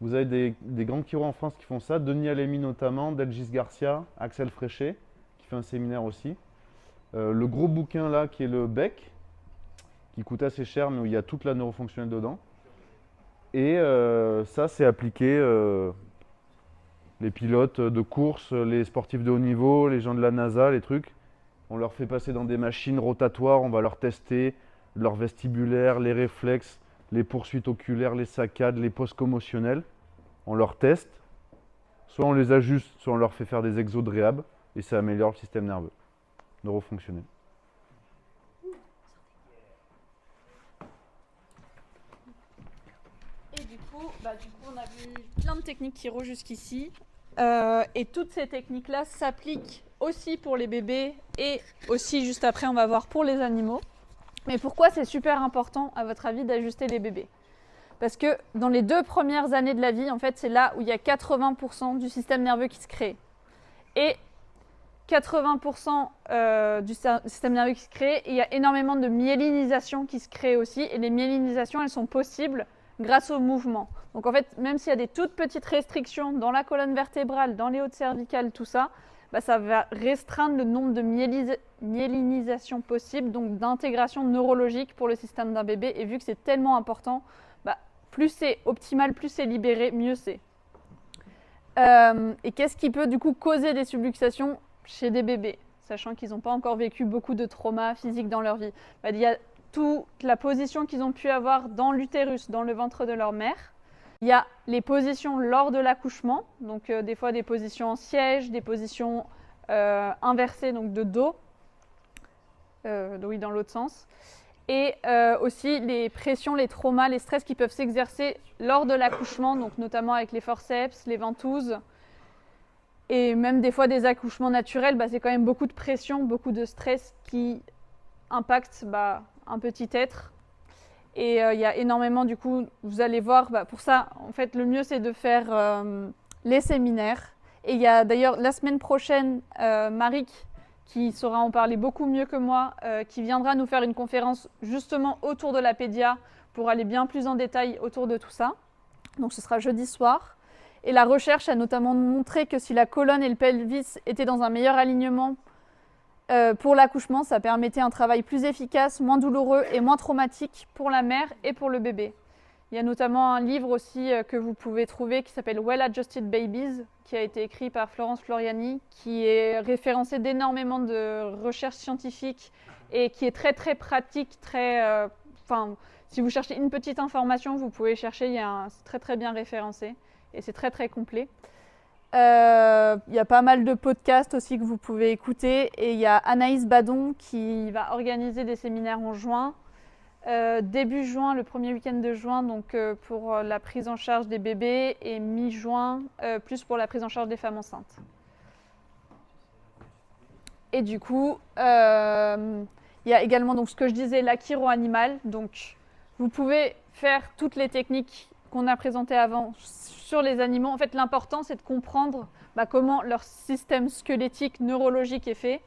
Vous avez des grands chiro en France qui font ça, Denis Alémi notamment, Delgis Garcia, Axel Fréchet, qui fait un séminaire aussi. Le gros bouquin là, qui est le Beck, qui coûte assez cher, mais où il y a toute la neurofonctionnelle dedans. Et ça, c'est appliqué les pilotes de course, les sportifs de haut niveau, les gens de la NASA, les trucs. On leur fait passer dans des machines rotatoires, on va leur tester leur vestibulaire, les réflexes, les poursuites oculaires, les saccades, les postes commotionnels. On leur teste, soit on les ajuste, soit on leur fait faire des exos de réhab, et ça améliore le système nerveux, neurofonctionnel. Et du coup, on a vu plein de techniques chiro jusqu'ici. Et toutes ces techniques-là s'appliquent aussi pour les bébés et aussi, juste après, on va voir pour les animaux. Mais pourquoi c'est super important, à votre avis, d'ajuster les bébés? Parce que dans les 2 premières années de la vie, en fait, c'est là où il y a 80% du système nerveux qui se crée. Et 80% du système nerveux qui se crée, et il y a énormément de myélinisation qui se crée aussi. Et les myélinisations, elles sont possibles grâce au mouvement. Donc en fait, même s'il y a des toutes petites restrictions dans la colonne vertébrale, dans les hautes cervicales, tout ça, ça va restreindre le nombre de myélinisations possibles, donc d'intégration neurologique pour le système d'un bébé. Et vu que c'est tellement important, plus c'est optimal, plus c'est libéré, mieux c'est. Et qu'est-ce qui peut du coup causer des subluxations chez des bébés, sachant qu'ils n'ont pas encore vécu beaucoup de traumas physiques dans leur vie? Il y a toute la position qu'ils ont pu avoir dans l'utérus, dans le ventre de leur mère. Il y a les positions lors de l'accouchement, donc des fois des positions en siège, des positions inversées, donc de dos. oui, dans l'autre sens. Et aussi les pressions, les traumas, les stress qui peuvent s'exercer lors de l'accouchement, donc notamment avec les forceps, les ventouses, et même des fois des accouchements naturels, c'est quand même beaucoup de pression, beaucoup de stress qui impactent un petit être. Et il y a énormément, du coup, vous allez voir, pour ça, en fait, le mieux c'est de faire les séminaires. Et il y a d'ailleurs la semaine prochaine, Marik, qui saura en parler beaucoup mieux que moi, qui viendra nous faire une conférence justement autour de la pédia pour aller bien plus en détail autour de tout ça. Donc ce sera jeudi soir. Et la recherche a notamment montré que si la colonne et le pelvis étaient dans un meilleur alignement pour l'accouchement, ça permettait un travail plus efficace, moins douloureux et moins traumatique pour la mère et pour le bébé. Il y a notamment un livre aussi que vous pouvez trouver qui s'appelle Well Adjusted Babies, qui a été écrit par Florence Floriani, qui est référencé d'énormément de recherches scientifiques et qui est très très pratique, si vous cherchez une petite information, vous pouvez chercher, c'est très très bien référencé et c'est très très complet. Il y a pas mal de podcasts aussi que vous pouvez écouter et il y a Anaïs Badon qui va organiser des séminaires en juin. Début juin, le premier week-end de juin, donc pour la prise en charge des bébés, et mi-juin, plus pour la prise en charge des femmes enceintes. Et du coup, il y a également donc, ce que je disais, la chiro animale. Donc, vous pouvez faire toutes les techniques qu'on a présentées avant sur les animaux. En fait, l'important, c'est de comprendre comment leur système squelettique, neurologique est fait.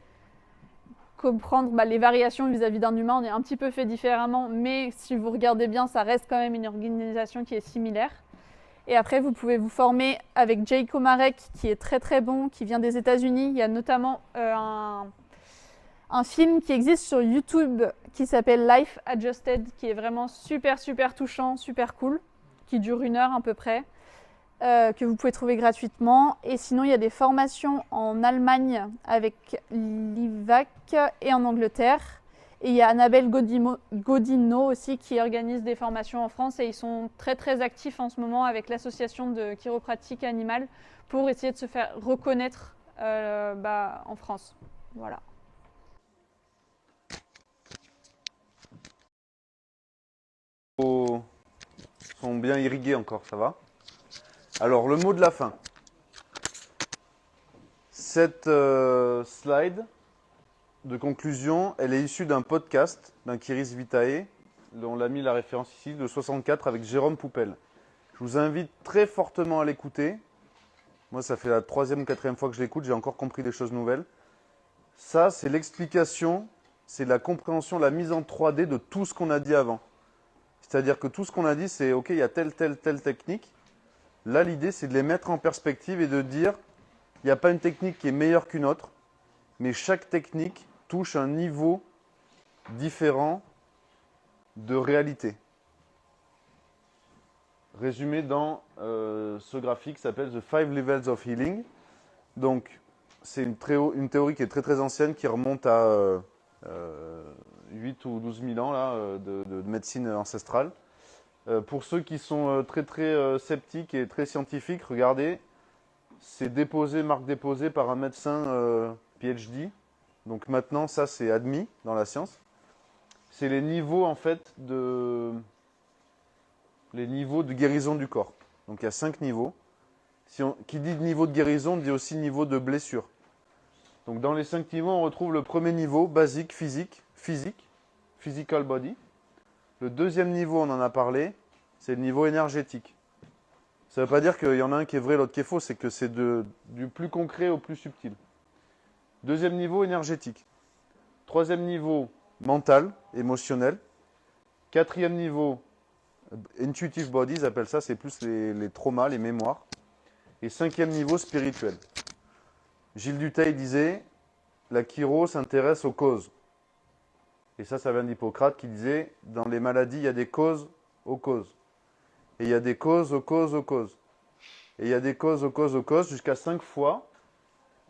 Comprendre les variations vis-à-vis d'un humain, on est un petit peu fait différemment, mais si vous regardez bien, ça reste quand même une organisation qui est similaire. Et après, vous pouvez vous former avec Jay Komarek, qui est très très bon, qui vient des États-Unis. Il y a notamment un film qui existe sur YouTube qui s'appelle Life Adjusted, qui est vraiment super super touchant, super cool, qui dure 1 heure à peu près. Que vous pouvez trouver gratuitement. Et sinon, il y a des formations en Allemagne avec l'IVAC et en Angleterre. Et il y a Annabelle Godino aussi qui organise des formations en France et ils sont très très actifs en ce moment avec l'association de chiropratique animale pour essayer de se faire reconnaître en France. Voilà. Sont bien irrigués encore, ça va? Alors, le mot de la fin. Cette slide de conclusion, elle est issue d'un podcast d'un Kiris Vitae. On l'a mis la référence ici, de 64 avec Jérôme Poupel. Je vous invite très fortement à l'écouter. Moi, ça fait la 3e ou 4e fois que je l'écoute, j'ai encore compris des choses nouvelles. Ça, c'est l'explication, c'est la compréhension, la mise en 3D de tout ce qu'on a dit avant. C'est-à-dire que tout ce qu'on a dit, c'est OK, il y a telle technique. Là, l'idée, c'est de les mettre en perspective et de dire, il n'y a pas une technique qui est meilleure qu'une autre, mais chaque technique touche un niveau différent de réalité. Résumé dans ce graphique qui s'appelle The 5 Levels of Healing. Donc, c'est une théorie qui est très très ancienne, qui remonte à 8 ou 12 000 ans là, de médecine ancestrale. Pour ceux qui sont très très sceptiques et très scientifiques, regardez, c'est marque déposée par un médecin PhD. Donc maintenant, ça c'est admis dans la science. C'est les niveaux en fait les niveaux de guérison du corps. Donc il y a 5 niveaux. Qui dit niveau de guérison dit aussi niveau de blessure. Donc dans les 5 niveaux, on retrouve le premier niveau basique, physical body. Le deuxième niveau, on en a parlé, c'est le niveau énergétique. Ça ne veut pas dire qu'il y en a un qui est vrai, l'autre qui est faux, c'est que c'est du plus concret au plus subtil. Deuxième niveau, énergétique. Troisième niveau, mental, émotionnel. Quatrième niveau, intuitive body, ils appellent ça, c'est plus les traumas, les mémoires. Et cinquième niveau, spirituel. Gilles Dutheil disait, la chiro s'intéresse aux causes. Et ça vient d'Hippocrate qui disait, dans les maladies, il y a des causes aux causes. Et il y a des causes aux causes aux causes. Et il y a des causes aux causes aux causes jusqu'à 5 fois.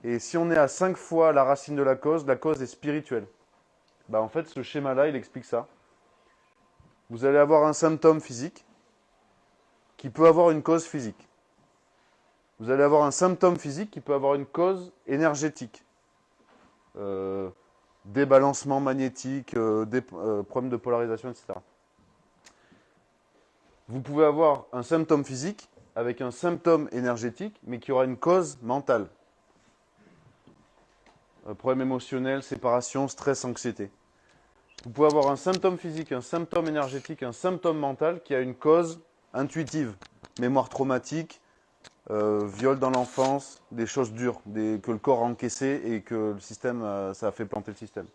Et si on est à 5 fois la racine de la cause est spirituelle. En fait, ce schéma-là, il explique ça. Vous allez avoir un symptôme physique qui peut avoir une cause physique. Vous allez avoir un symptôme physique qui peut avoir une cause énergétique. débalancement magnétique, des problèmes de polarisation, etc. Vous pouvez avoir un symptôme physique avec un symptôme énergétique, mais qui aura une cause mentale. Problème émotionnel, séparation, stress, anxiété. Vous pouvez avoir un symptôme physique, un symptôme énergétique, un symptôme mental qui a une cause intuitive. Mémoire traumatique, viol dans l'enfance, des choses dures, que le corps a encaissé et que le système, ça a fait planter le système.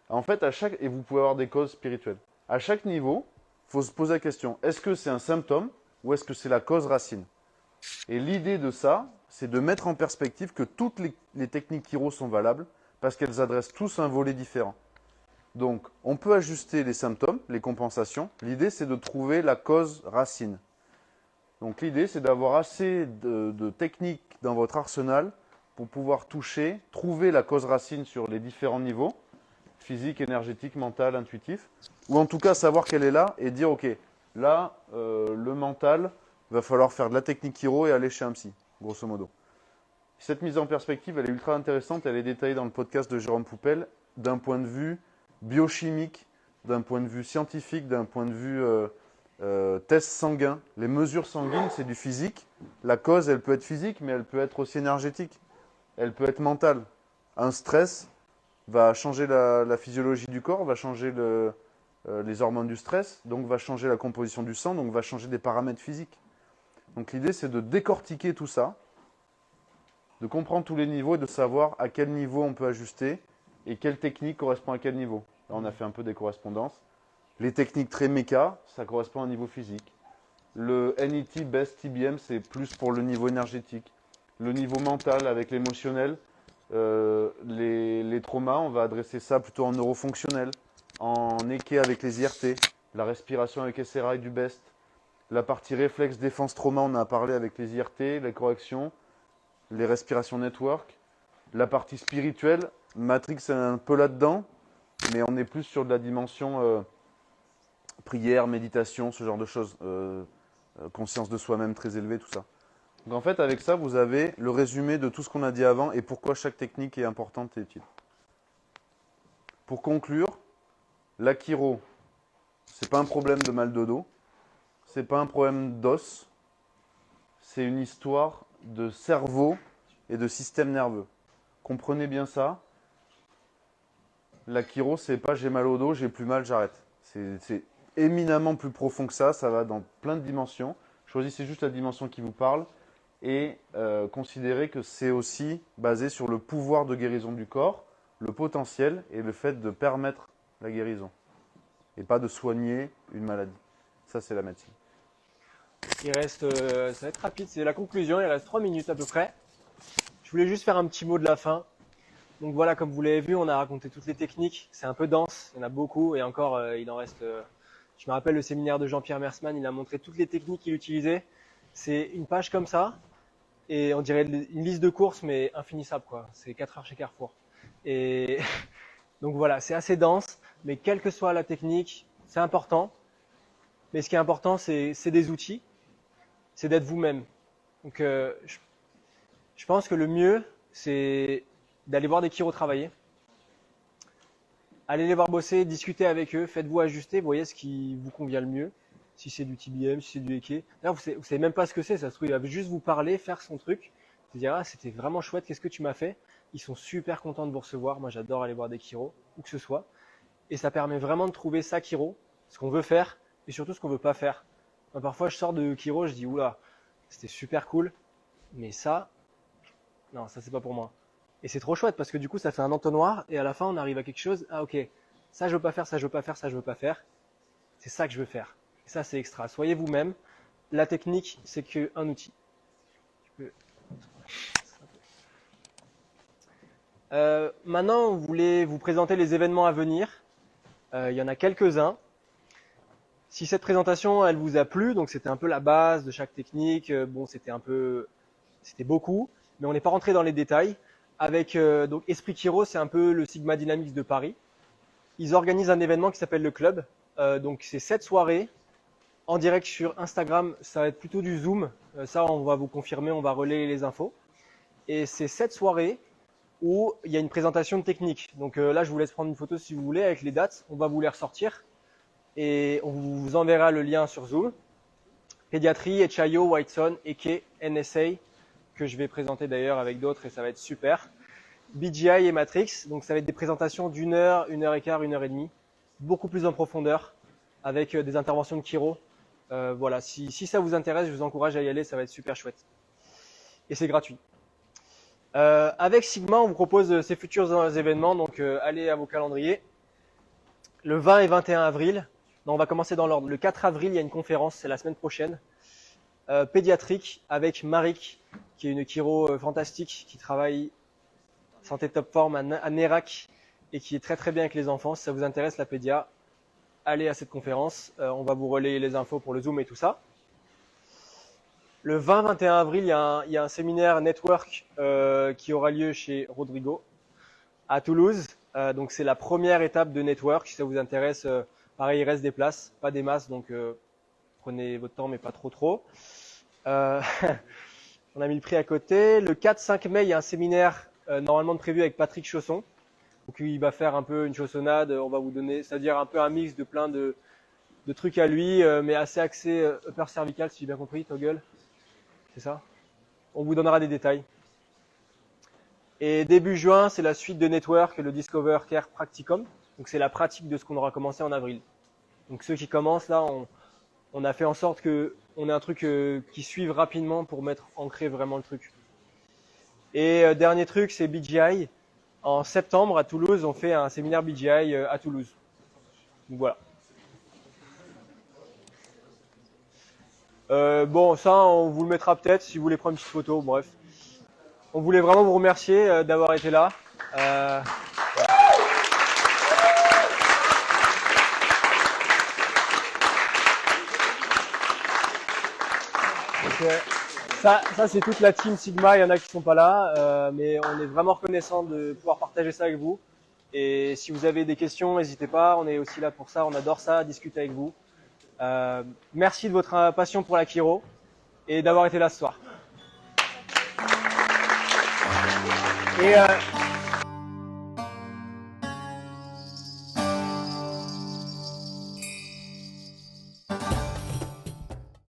En fait, et vous pouvez avoir des causes spirituelles. À chaque niveau, il faut se poser la question, est-ce que c'est un symptôme ou est-ce que c'est la cause racine? Et l'idée de ça, c'est de mettre en perspective que toutes les techniques Chiro sont valables parce qu'elles adressent tous un volet différent. Donc, on peut ajuster les symptômes, les compensations. L'idée, c'est de trouver la cause racine. Donc, l'idée, c'est d'avoir assez de techniques dans votre arsenal pour pouvoir trouver la cause racine sur les différents niveaux, physique, énergétique, mental, intuitif, ou en tout cas savoir qu'elle est là et dire, ok, là, le mental, va falloir faire de la technique Chiro et aller chez un psy, grosso modo. Cette mise en perspective, elle est ultra intéressante, elle est détaillée dans le podcast de Jérôme Poupel, d'un point de vue biochimique, d'un point de vue scientifique, d'un point de vue test sanguin. Les mesures sanguines, c'est du physique. La cause, elle peut être physique, mais elle peut être aussi énergétique. Elle peut être mentale. Un stress va changer la physiologie du corps, va changer les hormones du stress, donc va changer la composition du sang, donc va changer des paramètres physiques. Donc l'idée, c'est de décortiquer tout ça, de comprendre tous les niveaux et de savoir à quel niveau on peut ajuster et quelle technique correspond à quel niveau. Là, on a fait un peu des correspondances. Les techniques très méca, ça correspond à un niveau physique. Le NET, BEST, TBM, c'est plus pour le niveau énergétique. Le niveau mental avec l'émotionnel, les traumas, on va adresser ça plutôt en neurofonctionnel, en EK avec les IRT, la respiration avec SRA et du BEST. La partie réflexe, défense, trauma, on a parlé avec les IRT, les corrections, les respirations network. La partie spirituelle, Matrix est un peu là-dedans, mais on est plus sur de la dimension prière, méditation, ce genre de choses. Conscience de soi-même très élevée, tout ça. Donc en fait, avec ça, vous avez le résumé de tout ce qu'on a dit avant et pourquoi chaque technique est importante et utile. Pour conclure, la chiro, c'est pas un problème de mal de dos, c'est pas un problème d'os, c'est une histoire de cerveau et de système nerveux. Comprenez bien ça. La chiro, c'est pas j'ai mal au dos, j'ai plus mal, j'arrête. C'est éminemment plus profond que ça va dans plein de dimensions. Choisissez juste la dimension qui vous parle et considérez que c'est aussi basé sur le pouvoir de guérison du corps, le potentiel et le fait de permettre la guérison et pas de soigner une maladie. Ça, c'est la médecine. Il reste, ça va être rapide, c'est la conclusion, il reste 3 minutes à peu près. Je voulais juste faire un petit mot de la fin. Donc voilà, comme vous l'avez vu, on a raconté toutes les techniques. C'est un peu dense, il y en a beaucoup et encore, il en reste. Je me rappelle le séminaire de Jean-Pierre Mersman, il a montré toutes les techniques qu'il utilisait. C'est une page comme ça et on dirait une liste de courses, mais infinissable quoi. C'est 4 heures chez Carrefour. Et donc voilà, c'est assez dense, mais quelle que soit la technique, c'est important. Mais ce qui est important, c'est des outils, c'est d'être vous-même. Donc je pense que le mieux, c'est d'aller voir des chiros travailler. Allez les voir bosser, discutez avec eux, faites-vous ajuster, voyez ce qui vous convient le mieux. Si c'est du TBM, si c'est du EK. D'ailleurs, vous savez même pas ce que c'est, ça se trouve, il va juste vous parler, faire son truc. Vous dire, ah, c'était vraiment chouette, qu'est-ce que tu m'as fait? Ils sont super contents de vous recevoir. Moi, j'adore aller voir des chiros, où que ce soit. Et ça permet vraiment de trouver sa chiro, ce qu'on veut faire, et surtout ce qu'on veut pas faire. Moi, parfois, je sors de chiro, je dis, oula, c'était super cool, mais ça, non, ça c'est pas pour moi. Et c'est trop chouette parce que du coup, ça fait un entonnoir et à la fin, on arrive à quelque chose. Ah ok, ça je veux pas faire, ça je veux pas faire, ça je veux pas faire. C'est ça que je veux faire. Et ça, c'est extra. Soyez vous-même. La technique, c'est qu'un outil. Maintenant, on voulait vous présenter les événements à venir. Il y en a quelques-uns. Si cette présentation, elle vous a plu, donc c'était un peu la base de chaque technique. Bon, c'était beaucoup, mais on n'est pas rentré dans les détails. Avec donc Esprit Chiro, c'est un peu le Sigma Dynamics de Paris. Ils organisent un événement qui s'appelle le Club. Donc c'est 7 soirées en direct sur Instagram. Ça va être plutôt du Zoom. Ça, on va vous confirmer, on va relayer les infos. Et c'est 7 soirées où il y a une présentation de technique. Donc là, je vous laisse prendre une photo si vous voulez avec les dates. On va vous les ressortir et on vous enverra le lien sur Zoom. Pédiatrie, HIO, Whiteson, EK, NSA, que je vais présenter d'ailleurs avec d'autres et ça va être super. BGI et Matrix, donc ça va être des présentations d'1 heure, 1 heure et quart, 1 heure et demie, beaucoup plus en profondeur, avec des interventions de chiro. Voilà, si ça vous intéresse, je vous encourage à y aller, ça va être super chouette. Et c'est gratuit. Avec Sigma, on vous propose ces futurs événements, donc allez à vos calendriers. Le 20 et 21 avril, non, on va commencer dans l'ordre. Le 4 avril, il y a une conférence, c'est la semaine prochaine, pédiatrique, avec Marik, qui est une chiro fantastique, qui travaille santé top form à Nérac et qui est très très bien avec les enfants. Si ça vous intéresse la pédia, allez à cette conférence. On va vous relayer les infos pour le Zoom et tout ça. Le 20-21 avril, il y a un séminaire network qui aura lieu chez Rodrigo à Toulouse. Donc c'est la première étape de network. Si ça vous intéresse, pareil, il reste des places, pas des masses, donc prenez votre temps mais pas trop. On a mis le prix à côté. Le 4-5 mai, il y a un séminaire normalement prévu avec Patrick Chausson. Donc il va faire un peu une chaussonnade, on va vous donner, c'est-à-dire un peu un mix de plein de trucs à lui, mais assez axé upper cervical, si j'ai bien compris, toggle. C'est ça? On vous donnera des détails. Et début juin, c'est la suite de Network, le Discover Care Practicum. Donc c'est la pratique de ce qu'on aura commencé en avril. Donc ceux qui commencent là, on a fait en sorte qu'on ait un truc qui suive rapidement pour ancrer vraiment le truc. Et dernier truc, c'est BGI. En septembre, à Toulouse, on fait un séminaire BGI à Toulouse. Donc voilà. Bon, ça, on vous le mettra peut-être si vous voulez prendre une petite photo. Bref. On voulait vraiment vous remercier d'avoir été là. Donc, ça c'est toute la team Sigma, il y en a qui sont pas là, mais on est vraiment reconnaissant de pouvoir partager ça avec vous. Et si vous avez des questions, n'hésitez pas, on est aussi là pour ça, on adore ça, discuter avec vous. Merci de votre passion pour la chiro et d'avoir été là ce soir. Et